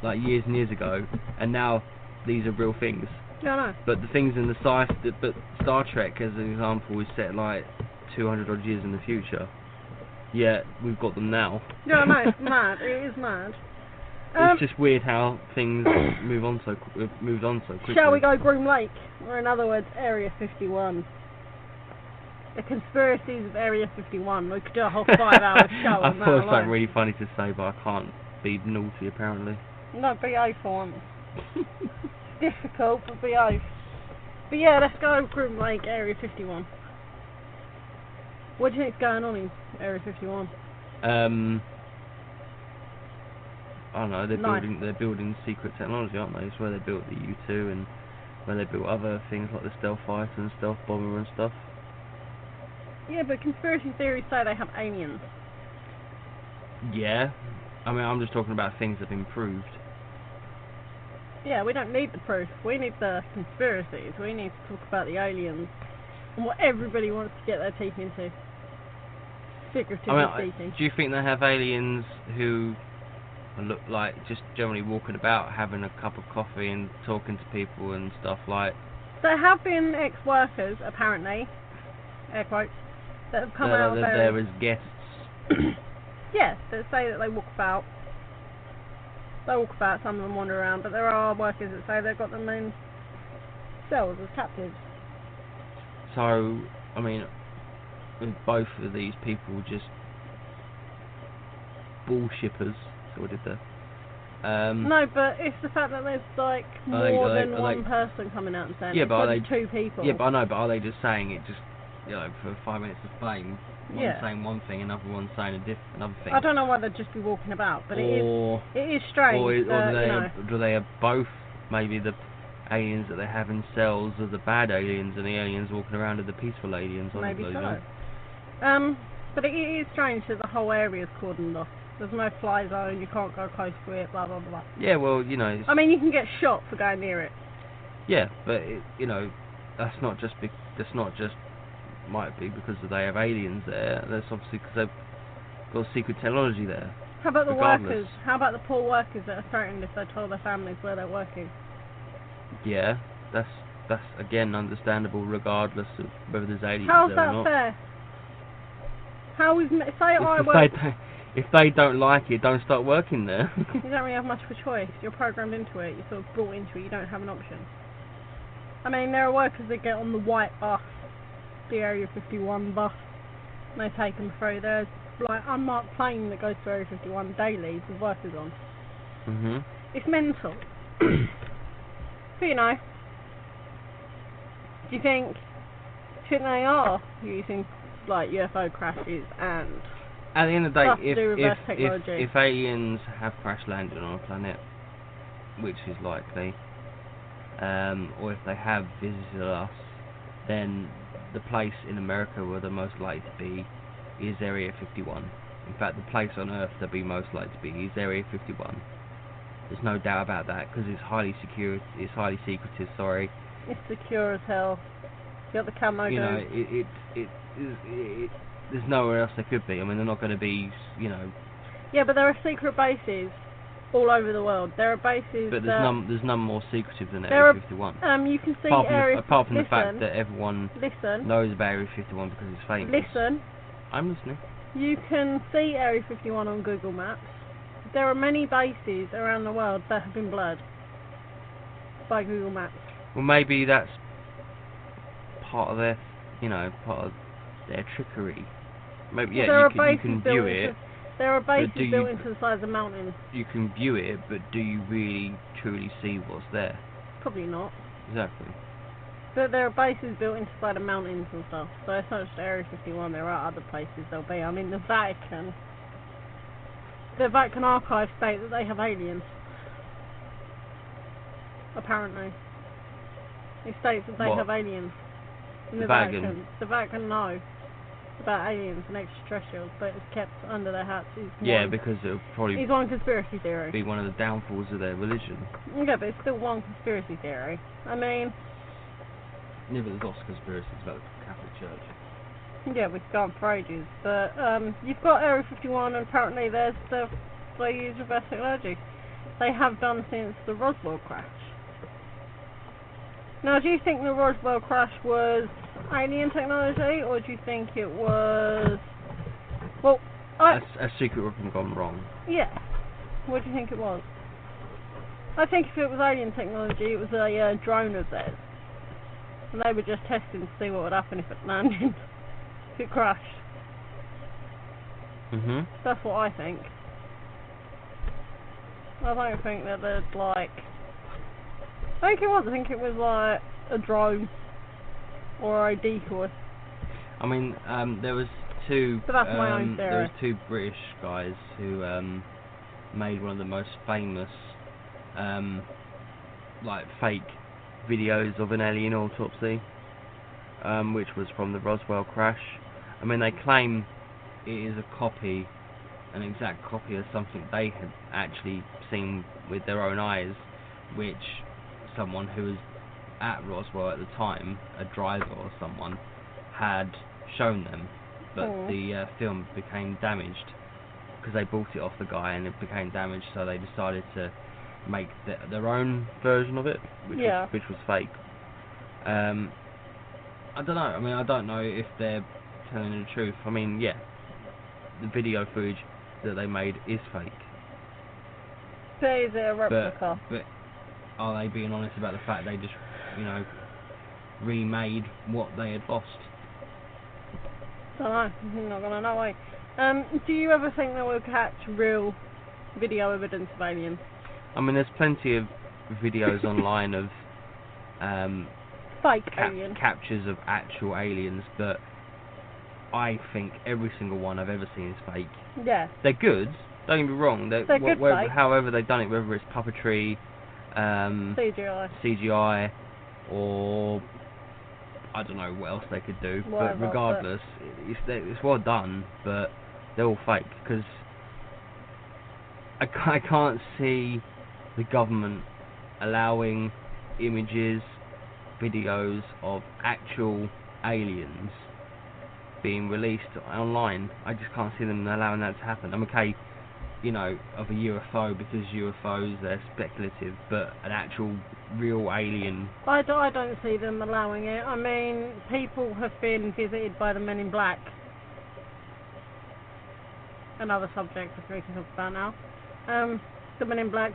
like years and years ago, and now these are real things. Yeah, I know. But the things in but Star Trek, as an example, is set like 200 odd years in the future. Yet we've got them now. Yeah, I know. It's mad. It is mad. It's just weird how things moved on so quickly. Shall we go Groom Lake, or in other words, Area 51? The conspiracies of Area 51. We could do a whole 5-hour show on that. I thought it was like really funny to say, but I can't be naughty apparently. No, be oath for once. Difficult, but be oath. But yeah, let's go Groom Lake, Area 51. What do you think's going on in Area 51? I don't know, they're building secret technology, aren't they? It's where they built the U-2 and where they built other things like the stealth fighter and stealth bomber and stuff. Yeah, but conspiracy theories say they have aliens. Yeah. I mean, I'm just talking about things that have been proved. Yeah, we don't need the proof. We need the conspiracies. We need to talk about the aliens and what everybody wants to get their teeth into. Figuratively speaking. Do you think they have aliens who I look like just generally walking about, having a cup of coffee and talking to people and stuff like. There have been ex-workers, apparently, air quotes, that have come out of there as guests. Yeah, that say that they walk about. They walk about, some of them wander around, but there are workers that say they've got them in cells as captives. So, I mean, both of these people just bullshippers, sort of did no, but it's the fact that there's like more than one person coming out and saying yeah, it. but are they two people? Yeah, but I know, but are they just saying it just, you know, for 5 minutes of fame? One saying one thing, another one saying another thing. I don't know why they'd just be walking about, but it is strange. Do they have both? Maybe the aliens that they have in cells are the bad aliens, and the aliens walking around are the peaceful aliens. Maybe so. But it is strange that the whole area is cordoned off. There's no fly zone. You can't go close to it. Blah blah blah. Yeah, well, you know. I mean, you can get shot for going near it. Yeah, but you know, that's not just might be because they have aliens there. That's obviously because they've got secret technology there. How about the workers? How about the poor workers that are threatened if they told their families where they're working? Yeah, that's again understandable, regardless of whether there's aliens How's there or not. How's that fair? How is if they don't like it, don't start working there. You don't really have much of a choice. You're programmed into it. You're sort of brought into it. You don't have an option. I mean, there are workers that get on the white bus, the Area 51 bus, and they take them through. There's like unmarked plane that goes to Area 51 daily with workers on. It's mental. But you know, do you think they are using like UFO crashes and at the end of the day, if aliens have crash landed on a planet, which is likely, or if they have visited us, then the place in America where they're most likely to be is Area 51. In fact, the place on Earth they'll be most likely to be is Area 51. There's no doubt about that, because it's highly secure. It's highly secretive. Sorry. It's secure as hell. You got the camo. You know, there's nowhere else they could be. I mean, they're not going to be, you know. Yeah, but there are secret bases all over the world. There are bases. But there's none more secretive than Area 51. You can see apart from the fact that everyone knows about Area 51 because it's famous. Listen. I'm listening. You can see Area 51 on Google Maps. There are many bases around the world that have been blurred by Google Maps. Well, maybe that's part of their, part of their trickery. Maybe you can view it. There are bases built into the sides of mountains. You can view it, but do you really truly see what's there? Probably not. Exactly. But there are bases built into the side of mountains and stuff. So it's not just Area 51. There are other places there'll be. I mean, the Vatican archives state that they have aliens. Apparently. It states that they have aliens. In the Vatican. The Vatican know about aliens and extraterrestrials, but it's kept under their hats. Because it'll probably it's one conspiracy theory. Be one of the downfalls of their religion. Yeah, but it's still one conspiracy theory. I mean... Yeah, but there's lots of conspiracies about the Catholic Church. Yeah, we could go on for ages, but you've got Area 51, and apparently there's stuff they use reverse technology. They have done since the Roswell crash. Now, do you think the Roswell crash was alien technology, or do you think it was... Well, a secret weapon gone wrong. Yeah. What do you think it was? I think if it was alien technology, it was a drone of theirs. And they were just testing to see what would happen if it landed. If it crashed. That's what I think. I don't think that there's like... I think it was like a drone or a decoy. I mean, there was two. But that's my own theory. There was two British guys who made one of the most famous, fake videos of an alien autopsy, which was from the Roswell crash. I mean, they claim it is an exact copy of something they had actually seen with their own eyes, which someone who was at Roswell at the time, a driver or someone, had shown them, but the film became damaged because they bought it off the guy and it became damaged, so they decided to make their own version of it, which was fake. I don't know. I mean, I don't know if they're telling the truth. I mean, yeah, the video footage that they made is fake. But is it a replica? But are they being honest about the fact they just, you know, remade what they had lost? Don't know. I'm not gonna know. Do you ever think that we'll catch real video evidence of aliens? I mean, there's plenty of videos online of fake aliens, captures of actual aliens, but I think every single one I've ever seen is fake. Yeah. They're good. Don't get me wrong. They're good fake. However they've done it, whether it's puppetry, CGI, or I don't know what else they could do. Whatever, but regardless, it's well done, but they're all fake, because I can't see the government allowing images, videos of actual aliens being released online. I just can't see them allowing that to happen. I'm okay, you know, of a UFO, because UFOs, they're speculative, but an actual real alien... I don't see them allowing it. I mean, people have been visited by the Men in Black. Another subject that we can talk about now. The Men in Black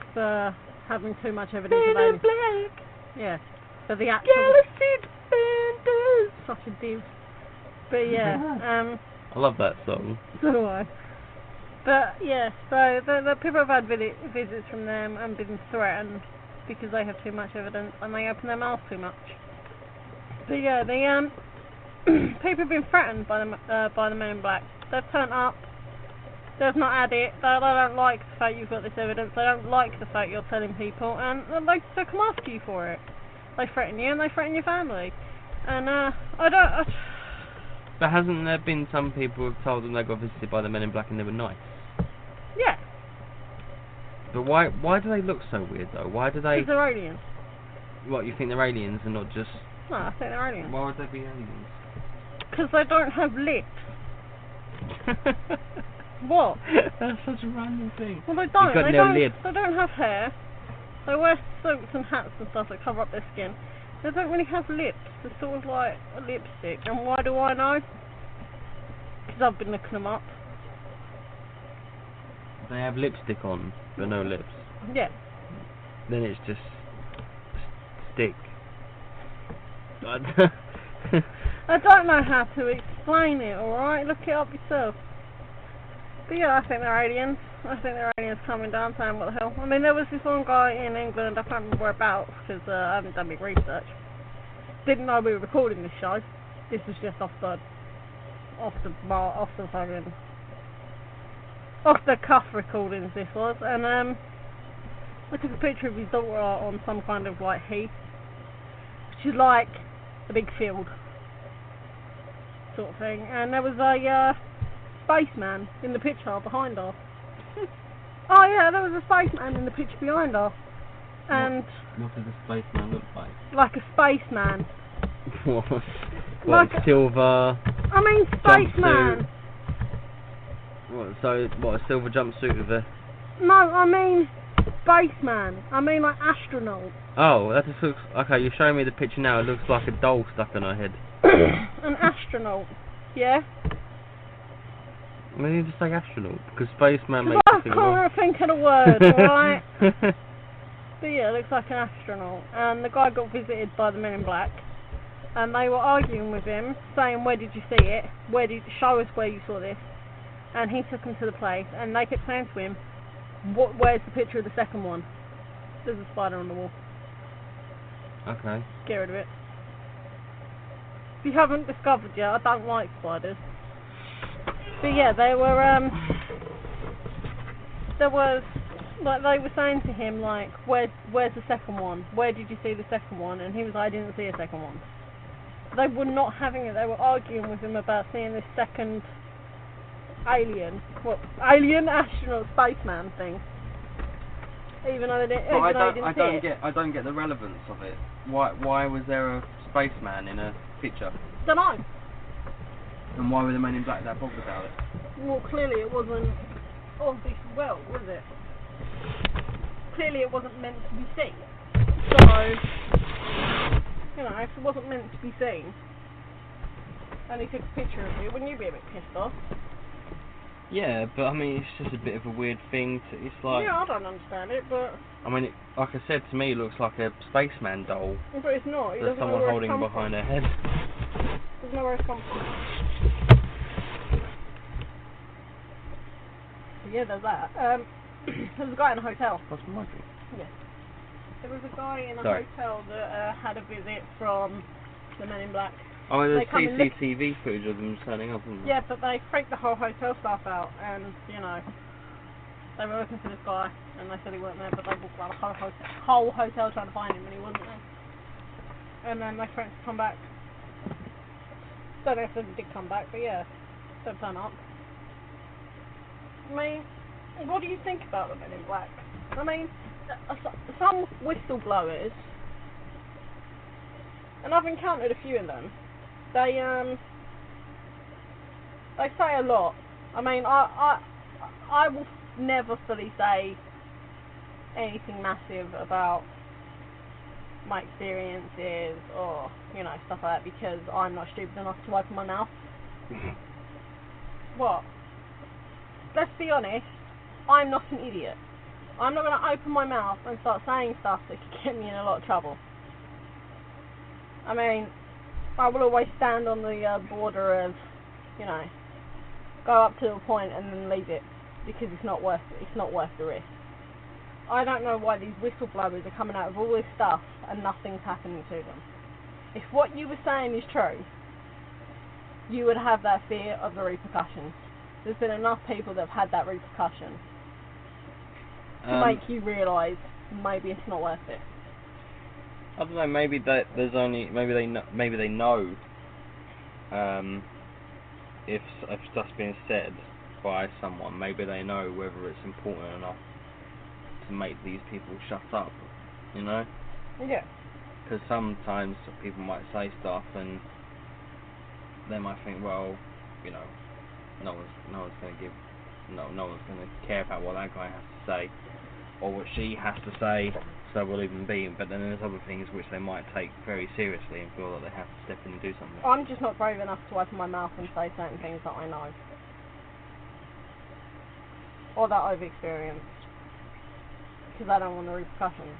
having too much evidence of aliens. Men in Black! Yeah. So the actual... Galaxy Defenders! Such a div. But yeah, I love that song. So do I. But yeah, so the people have had visits from them and been threatened because they have too much evidence and they open their mouth too much. But yeah, the people have been threatened by the Men in Black. They've turned up. They've not had it. They don't like the fact you've got this evidence. They don't like the fact you're telling people, and they come after you for it. They threaten you and they threaten your family. And But hasn't there been some people who have told them they got visited by the Men in Black and they were nice? Yeah. But why do they look so weird though? Why do they... Because they're aliens. What, you think they're aliens and not just... No, I think they're aliens. Why would they be aliens? Because they don't have lips. What? That's such a random thing. Well, they don't. You've got no lips. They don't have hair. They wear suits and hats and stuff that cover up their skin. They don't really have lips. They're sort of like a lipstick. And why do I know? Because I've been looking them up. They have lipstick on, but no lips. Yeah. Then it's just stick. I don't know how to explain it, alright? Look it up yourself. But yeah, I think they're aliens. I think they're aliens coming down saying what the hell. I mean, there was this one guy in England, I can't remember whereabouts, because I haven't done big research. Didn't know we were recording this show. This was just off the cuff recordings this was. And I took a picture of his daughter on some kind of like heath, which is like a big field sort of thing. And there was a spaceman in the picture behind her. Oh yeah, there was a spaceman in the picture behind her. And what does a spaceman look like? Like a spaceman. What? Like silver? I mean spaceman. What, a silver jumpsuit with a... No, I mean spaceman. I mean like astronaut. Oh, that just looks... Okay, you're showing me the picture now. It looks like a doll stuck on her head. An astronaut. Yeah? I mean, you just say astronaut, because spaceman makes I can't think of the word, alright? But yeah, it looks like an astronaut. And the guy got visited by the Men in Black. And they were arguing with him, saying, where did you see it? Show us where you saw this. And he took them to the place, and they kept saying to him, where's the picture of the second one? There's a spider on the wall. Okay. Get rid of it. If you haven't discovered yet, I don't like spiders. But yeah, they were, there was, like, they were saying to him, like, where's the second one? Where did you see the second one? And he was like, I didn't see a second one. They were not having it. They were arguing with him about seeing this second alien astronaut spaceman thing. Even though they didn't, I don't get the relevance of it. Why was there a spaceman in a picture? Don't know. And why were the Men in Black that bothered about it? Well, clearly it wasn't of this world, was it? Clearly it wasn't meant to be seen. So, you know, if it wasn't meant to be seen, and he took a picture of you, wouldn't you be a bit pissed off? Yeah, but I mean, it's just a bit of a weird thing. It's like... Yeah, I don't understand it, but... I mean, like I said, to me it looks like a spaceman doll. But it's not. He There's doesn't know someone where holding it's come behind from. her head. Doesn't know where it's come from. So yeah, there's that. There's a guy in a hotel. What's my drink? Yeah. There was a guy in a Sorry. hotel that had a visit from the Men in Black. Oh, there's They come and look- CCTV footage of them turning up, isn't there? Yeah, but they freaked the whole hotel staff out, and you know, they were looking for this guy, and they said he wasn't there, but they walked around the whole hotel trying to find him, and he wasn't there. And then they threatened to come back. Don't know if they did come back, but yeah, they'll turn up. I mean, what do you think about the Men in Black? I mean, some whistleblowers, and I've encountered a few of them. They say a lot. I mean, I will never fully say anything massive about my experiences or, you know, stuff like that, because I'm not stupid enough to open my mouth. What? Let's be honest, I'm not an idiot. I'm not going to open my mouth and start saying stuff that could get me in a lot of trouble. I mean, I will always stand on the border of, you know, go up to a point and then leave it, because it's not worth the risk. I don't know why these whistleblowers are coming out with all this stuff and nothing's happening to them. If what you were saying is true, you would have that fear of the repercussions. There's been enough people that have had that repercussion to make you realise maybe it's not worth it. I don't know. Maybe that there's only maybe they know if stuff's been said by someone. Maybe they know whether it's important enough to make these people shut up. You know? Yeah. Because sometimes people might say stuff and they might think, well, you know, no one's going to care about what that guy has to say or what she has to say, so we'll even be. But then there's other things which they might take very seriously and feel that they have to step in and do something. I'm just not brave enough to open my mouth and say certain things that I know or that I've experienced, because I don't want the repercussions.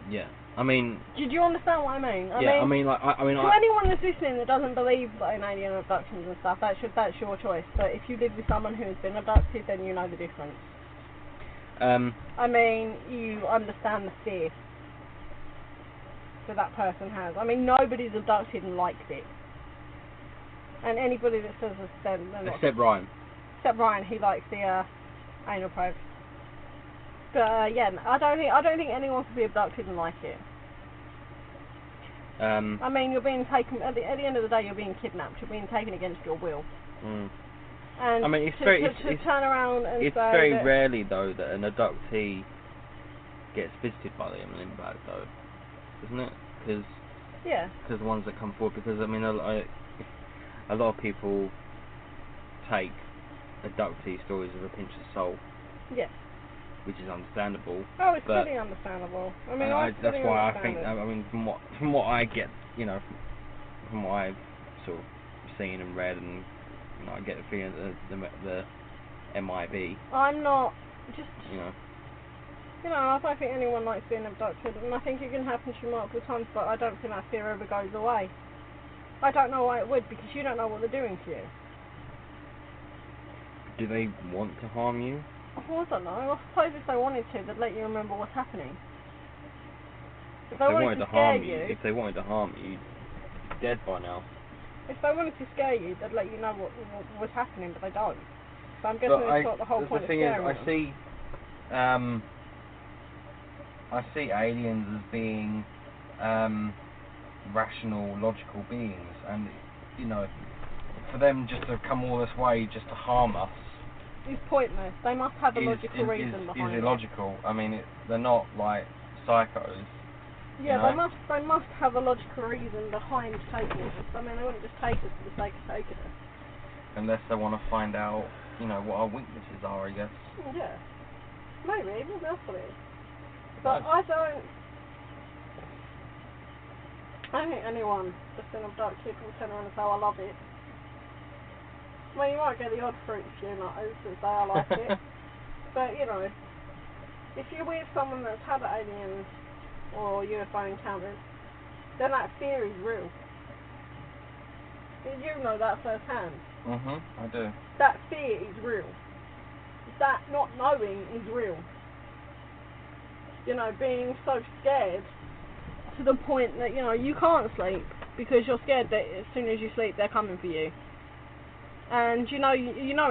Yeah, I mean... Do you understand what I mean? To anyone that's listening that doesn't believe in alien abductions and stuff, that's your choice. But if you live with someone who has been abducted, then you know the difference. I mean, you understand the fear that person has. I mean, nobody's abducted and likes it. And anybody that says they're not... Except Ryan. Except Ryan, he likes the anal probe. But yeah, I don't think anyone can be abducted and like it. I mean, you're being taken at the end of the day. You're being kidnapped. You're being taken against your will. Mm. And I mean, it's turn around and it's say very that rarely though that an abductee gets visited by the Men in Black, though, isn't it? Because the ones that come forward, because I mean, a lot of people take abductee stories with a pinch of salt. Yeah. Which is understandable. Oh, it's pretty understandable. I mean, that's why I think. I mean, from what I get, you know, from what I've sort of seen and read, and you know, I get the feeling that the MIB. I'm not just. You know, I don't think anyone likes being abducted, and I think it can happen to you multiple times, but I don't think that fear ever goes away. I don't know why it would, because you don't know what they're doing to you. Do they want to harm you? Well, I don't know. I suppose if they wanted to, they'd let you remember what's happening. If they wanted to harm you, if they wanted to harm you, you'd be dead by now. If they wanted to scare you, they'd let you know what was happening, but they don't. So I'm guessing it's not the whole point of scaring them. The thing is, I see aliens as being rational, logical beings, and you know, for them just to come all this way just to harm us. It's pointless. They must have a logical reason behind it. Is illogical. I mean, they're not like psychos. Yeah, you know? they must have a logical reason behind taking us. I mean, they wouldn't just take us for the sake of taking us. Unless they want to find out you know, what our weaknesses are, I guess. Yeah. Maybe, maybe that's what it is. But I don't think anyone that's been abducted will turn around and say, I love it. I mean, you might get the odd freak few nutters that say, I like it. But, you know, if you're with someone that's had aliens or UFO encounters, then that fear is real. You know that firsthand. I do. That fear is real. That not knowing is real. You know, being so scared to the point that, you know, you can't sleep because you're scared that as soon as you sleep they're coming for you. And you know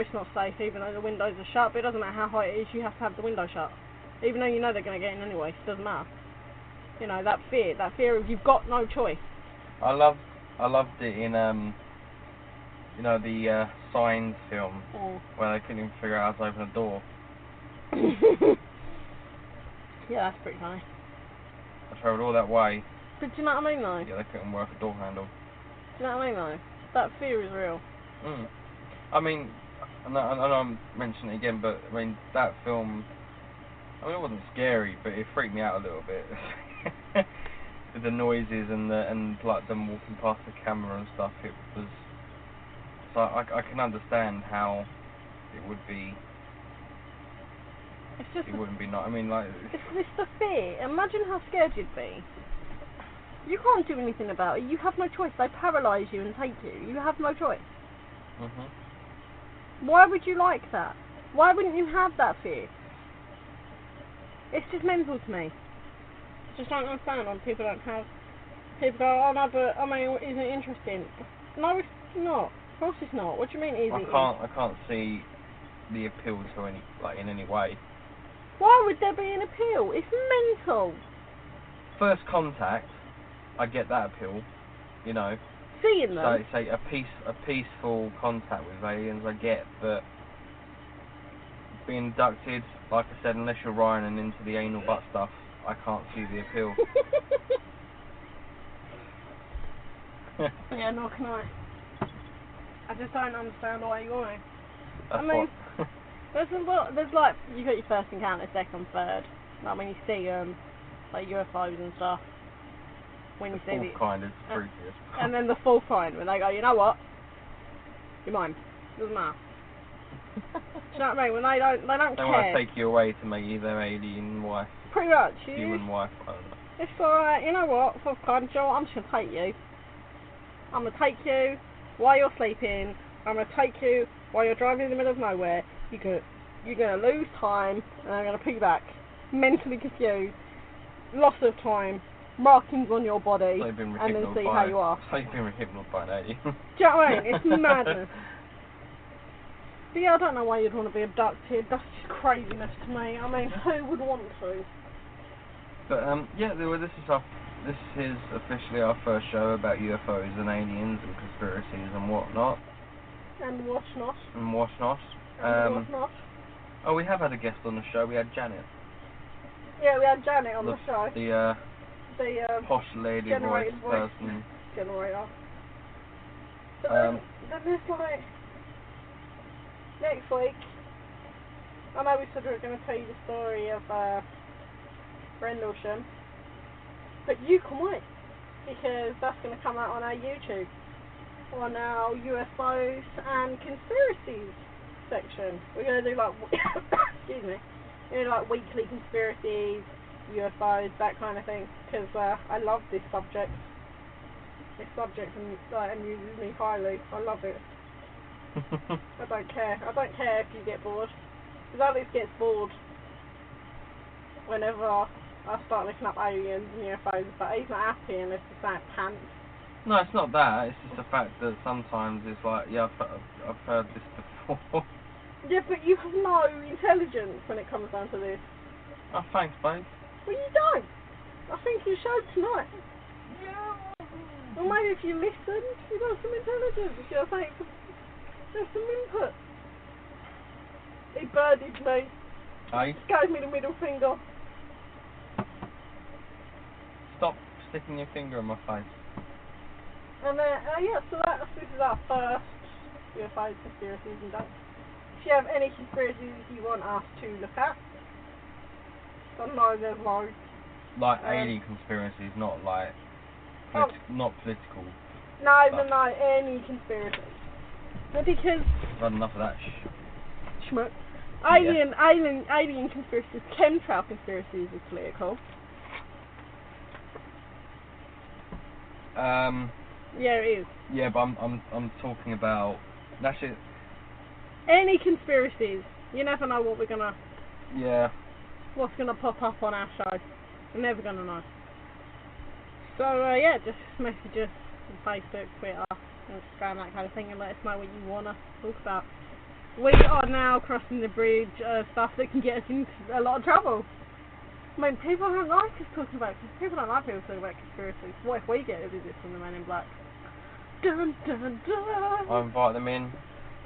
it's not safe even though the windows are shut, but it doesn't matter how high it is, you have to have the window shut. Even though you know they're going to get in anyway, it doesn't matter. You know, that fear of you've got no choice. I loved it in you know, the Signs film where they couldn't even figure out how to open a door. Yeah, that's pretty funny. I travelled all that way. But do you know what I mean though? Yeah, they couldn't work a door handle. Do you know what I mean though? That fear is real. I mean, I know I'm mentioning it again, but I mean, that film, I mean, it wasn't scary, but it freaked me out a little bit. With the noises and like them walking past the camera and stuff, it was. So I can understand how it would be. It's just it wouldn't be not. I mean, like. It's the fear. Imagine how scared you'd be. You can't do anything about it. You have no choice. They paralyse you and take you. You have no choice. Why would you like that? Why wouldn't you have that fear? It's just mental to me. I just don't understand when people don't have. People go, oh no, but I mean, isn't it interesting? No, it's not. Of course it's not. What do you mean isn't it? I can't see the appeal to any, like, in any way. Why would there be an appeal? It's mental. First contact, I get that appeal, you know. Seeing them. So say a peaceful contact with aliens, I get, but being abducted, like I said, unless you're Ryan and into the anal butt stuff, I can't see the appeal. Yeah, nor can I. I just don't understand why you're going. That's I mean, what. there's like, you got your first encounter, second, third. Like when you see like UFOs and stuff. When you see fourth kind is freakiest. And then the fourth kind, when they go, you know what? You're mine. Doesn't matter. Do you know what I mean? When they don't They care. want to take you away to make you their alien wife. Pretty much. Human wife. I don't know. It's alright, you know what? Fourth kind, Joe, I'm just going to take you. I'm going to take you while you're sleeping. I'm going to take you while you're driving in the middle of nowhere. You're going to lose time, and I'm going to piggyback. Mentally confused. Loss of time. Markings on your body. So and then see how you are. So you've been hypnotised by an alien. Do you know what I mean? It's madness. But yeah, I don't know why you'd want to be abducted. That's just craziness to me. I mean, who would want to? But yeah, this is officially our first show about UFOs and aliens and conspiracies and whatnot. And whatnot. And whatnot. And whatnot. Oh, we have had a guest on the show. We had Janet. Yeah, we had Janet on the show. The posh lady voice voice person. Generator. But then there's like next week. I know we said we were going to tell you the story of Rendlesham, but you can wait because that's going to come out on our YouTube, on our UFOs and Conspiracies section. We're going to do like excuse me, we're going to do like weekly conspiracies, UFOs, that kind of thing, because I love this subject. This subject amuses me highly. I love it. I don't care. I don't care if you get bored. Because Alex gets bored whenever I start looking up aliens and UFOs, but he's not happy unless it's that pants. No, it's not that. It's just the fact that sometimes it's like, yeah, I've heard this before. Yeah, but you have no intelligence when it comes down to this. Oh, thanks, babe. Well, you don't. I think you showed tonight. Yeah. Well, maybe if you listened, you'd have some intelligence. You'd have some input. He birdied me. Aye. Just gave me the middle finger. Stop sticking your finger in my face. And then, yeah, so this is our first UFO conspiracies and that you have any conspiracies you want us to look at. I know there's loads. Like alien conspiracies, not like not political. No, any conspiracy. Because I've had enough of that schmuck. Alien conspiracies, chemtrail conspiracies is political. Yeah, it is. Yeah, but I'm talking about that's it. Any conspiracies. You never know what we're gonna. Yeah. What's gonna pop up on our show? We're never gonna know. So yeah, just message us on Facebook, Twitter, Instagram, that kind of thing, and let us know what you wanna talk about. We are now crossing the bridge of stuff that can get us into a lot of trouble. I mean, people don't like us talking about. People don't like people talking about conspiracies. What if we get a visit from the Men in Black? Dun dun dun. I'll invite them in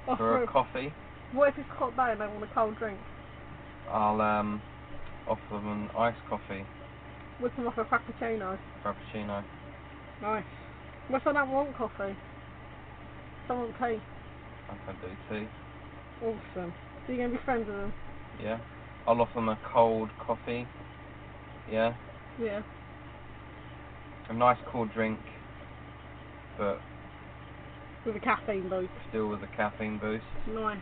for a coffee. What if it's hot day and they want a cold drink? I'll offer them an iced coffee. We can offer a frappuccino. Frappuccino. Nice. What if I don't want coffee? I want tea. I can do tea. Awesome. So you're going to be friends with them? Yeah. I'll offer them a cold coffee. Yeah. Yeah. A nice cool drink, but with a caffeine boost. Still with a caffeine boost. Nice.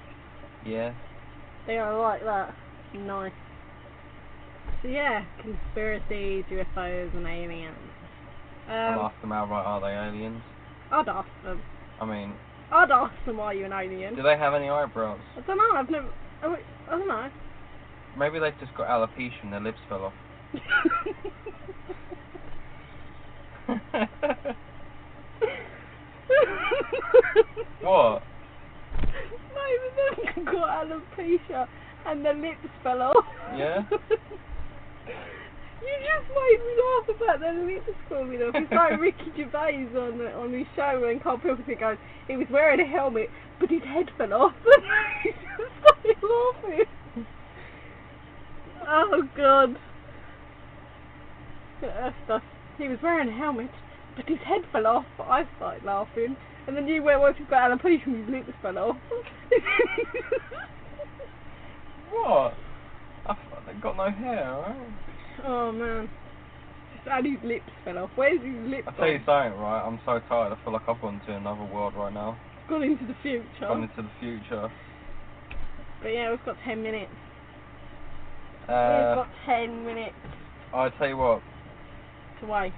Yeah. Yeah, I like that. Nice. So yeah, conspiracies, UFOs and aliens. I'll ask them outright, are they aliens? I'd ask them. I'd ask them, are you an alien? Do they have any eyebrows? I don't know, I've never... I don't know. Maybe they've just got alopecia and their lips fell off. What? Maybe they've got alopecia and their lips fell off. Yeah? You just made me laugh about their lips falling off. It's like Ricky Gervais on his show when Carl Pilkington goes, he was wearing a helmet, but his head fell off. He just started laughing. Oh God. He was wearing a helmet, but his head fell off, but I started laughing. And then you went, what if you've got alopecia and his lips fell off? What? They've got no hair, right? Oh man. And his lips fell off. Where's his lips? I'll tell you something, right? I'm so tired. I feel like I've gone to another world right now. Gone into the future. Gone into the future. But yeah, we've got 10 minutes. We've got 10 minutes. I'll tell you what. To waste.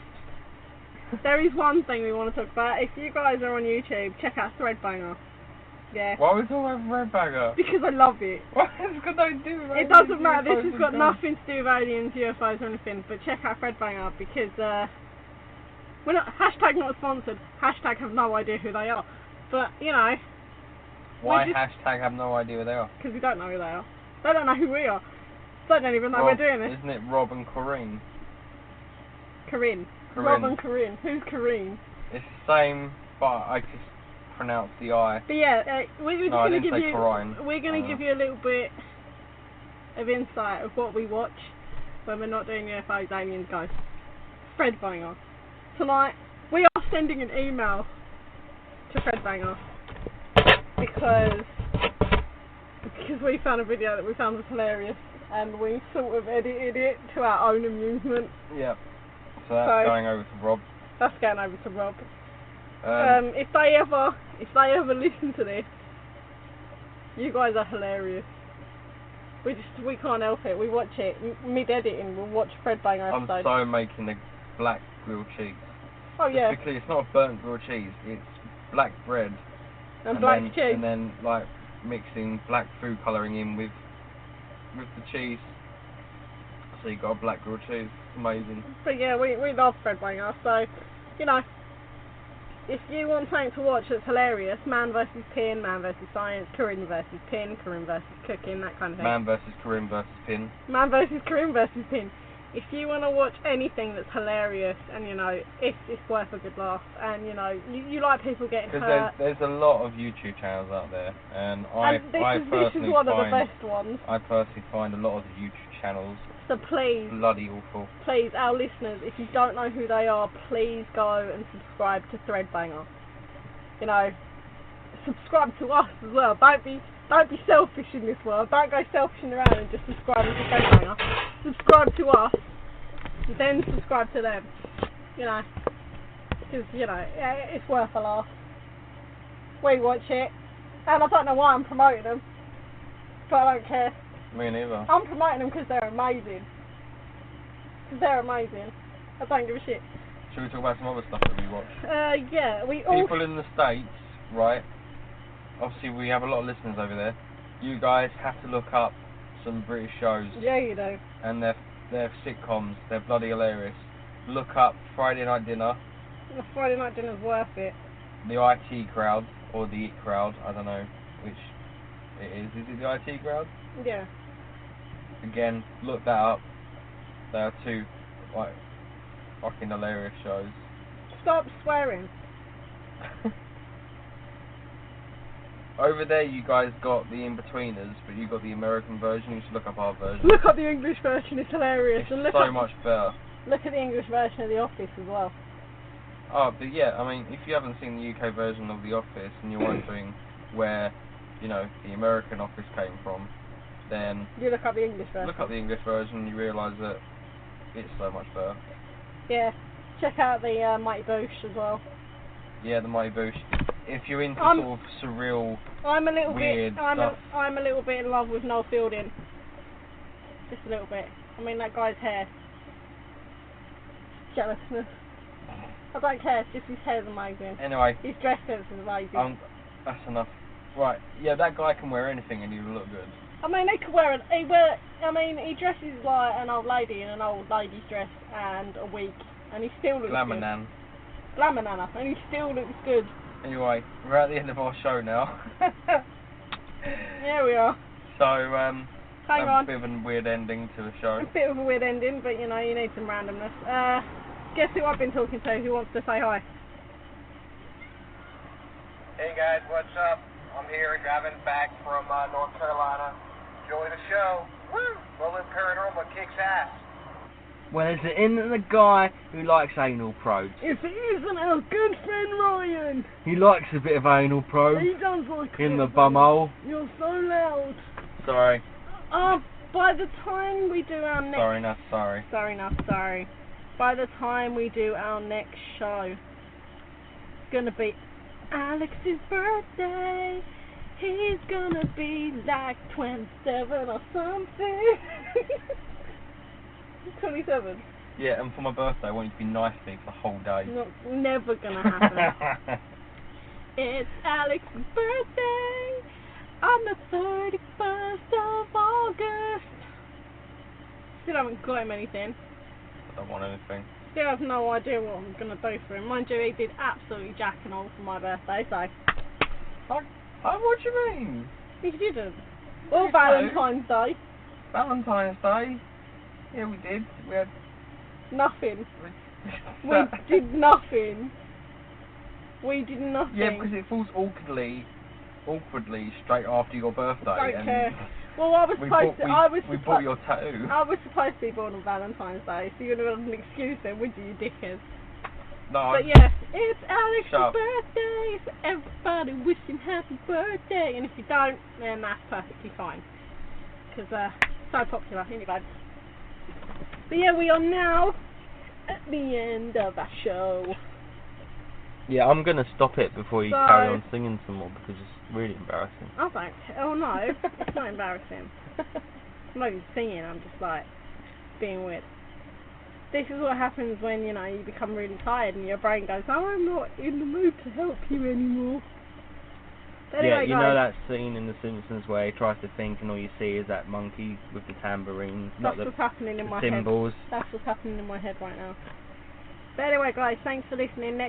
There is one thing we want to talk about. If you guys are on YouTube, check out Threadbanger. Yeah. Why are we talking about Threadbanger? Because I love it. What? It's got nothing to do with it doesn't matter. This has got nothing to do with aliens, UFOs or anything. But check out Threadbanger because we're not not sponsored. Hashtag have no idea who they are. But you know. Why hashtag have no idea who they are? Because we don't know who they are. They don't know who we are. They don't even know we're doing this. Isn't it Rob and Corinne? Corinne. Rob and Corinne. Who's Corinne? It's the same, but I just pronounce the I. But yeah, we're just going to give you. Corinne. We're going to give you a little bit of insight of what we watch when we're not doing UFOs, aliens, ghosts. Threadbanger. Tonight, we are sending an email to Threadbanger because we found a video that we found was hilarious and we sort of edited it to our own amusement. Yeah. So that's going over to Rob. That's going over to Rob. If they ever listen to this, you guys are hilarious. We can't help it. We watch it mid-editing. We'll watch Threadbanger episode. I'm so making the black grilled cheese. Oh yeah. Basically, it's not burnt grilled cheese. It's black bread and black cheese. And then like mixing black food colouring in with the cheese. So you got a black grilled cheese. It's amazing. But yeah, we love Threadbanger. So you know, if you want something to watch that's hilarious, Man vs Pin, Man vs Science, Corinne vs Pin, Corinne vs Cooking, that kind of thing. Man vs Corinne vs Pin. Man vs Corinne vs Pin. If you want to watch anything that's hilarious and you know it's worth a good laugh and you know you like people getting hurt. Because there's a lot of YouTube channels out there and this is one of the best ones. I personally find a lot of the YouTube channels so please bloody awful. Please, our listeners, if you don't know who they are, please go and subscribe to Threadbanger. You know, subscribe to us as well. Don't be selfish in this world. Don't go selfishing around and just subscribe as a friend hanger. Subscribe to us, then subscribe to them. You know, because it's worth a laugh. We watch it, and I don't know why I'm promoting them, but I don't care. Me neither. I'm promoting them because they're amazing. Because they're amazing. I don't give a shit. Should we talk about some other stuff that we watch? Yeah, we all. People in the States, right? Obviously, we have a lot of listeners over there. You guys have to look up some British shows. Yeah, you do. And they're sitcoms. They're bloody hilarious. Look up Friday Night Dinner. The Friday Night Dinner's worth it. The IT Crowd, or the It Crowd. I don't know which it is. Is it the IT Crowd? Yeah. Again, look that up. They are two like fucking hilarious shows. Stop swearing. Over there, you guys got the In-Betweeners, but you got the American version. You should look up our version. Look up the English version, it's hilarious. It's And look so much better. Look at the English version of The Office as well. Oh, but yeah, I mean, if you haven't seen the UK version of The Office and you're wondering where, the American Office came from, then You look up the English version. look up the English version and you realise that it's so much better. Yeah. Check out the Mighty Boosh as well. Yeah, the Mighty Boosh. If you're into I'm sort of surreal, weird stuff. I'm a little bit in love with Noel Fielding. Just a little bit. I mean, that guy's hair. Jealousness. I don't care, it's just his hair's amazing. Anyway, His dress sense is amazing. that's enough. Right, yeah, that guy can wear anything and he'll look good. I mean, he dresses like an old lady in an old lady's dress and a wig, and he still looks Glamour good. nan. Glamour nana, and he still looks good. Anyway, we're at the end of our show now. Here we are. So, Hang a on. bit of a weird ending to the show. A bit of a weird ending, but you need some randomness. Guess who I've been talking to? Who wants to say hi? Hey guys, what's up? I'm here driving back from North Carolina. Enjoy the show. Woo! Rolling Paranormal kicks ass. Well, is it in the guy who likes anal probes? If it isn't our good friend Ryan! He likes a bit of anal probe He does like in it, the but bumhole. You're so loud. Sorry. By the time we do our next... Sorry, not sorry. Sorry, not sorry. By the time we do our next show, it's gonna be Alex's birthday. He's gonna be like 27 or something. 27. Yeah, and for my birthday, I want you to be nice to me for the whole day. Never gonna happen. It's Alex's birthday on the 31st of August. Still haven't got him anything. I don't want anything. Still have no idea what I'm gonna do for him. Mind you, he did absolutely jack and all for my birthday, so. What do you mean? He didn't. Or Valentine's Day. Valentine's Day? Yeah, we did. We had... Nothing. We did nothing. We did nothing. Yeah, because it falls awkwardly straight after your birthday. Don't care. Well, I was we bought your tattoo. I was supposed to be born on Valentine's Day, so you would have had an excuse then, would you deckies? No. But yes, it's Alex's Shut up. birthday, so everybody wish him happy birthday, and if you don't, then that's perfectly fine. Because, so popular, anyway. But yeah, we are now at the end of our show. Yeah, I'm going to stop it before you carry on singing some more, because it's really embarrassing. Oh, thanks. Oh no, it's not embarrassing. I'm not even singing, I'm just like, being weird. This is what happens when, you become really tired and your brain goes, oh, I'm not in the mood to help you anymore. But anyway, yeah, you guys, know that scene in The Simpsons where he tries to think and all you see is that monkey with the tambourines, not that's the what's happening in my cymbals. head. That's what's happening in my head right now. But anyway, guys, thanks for listening.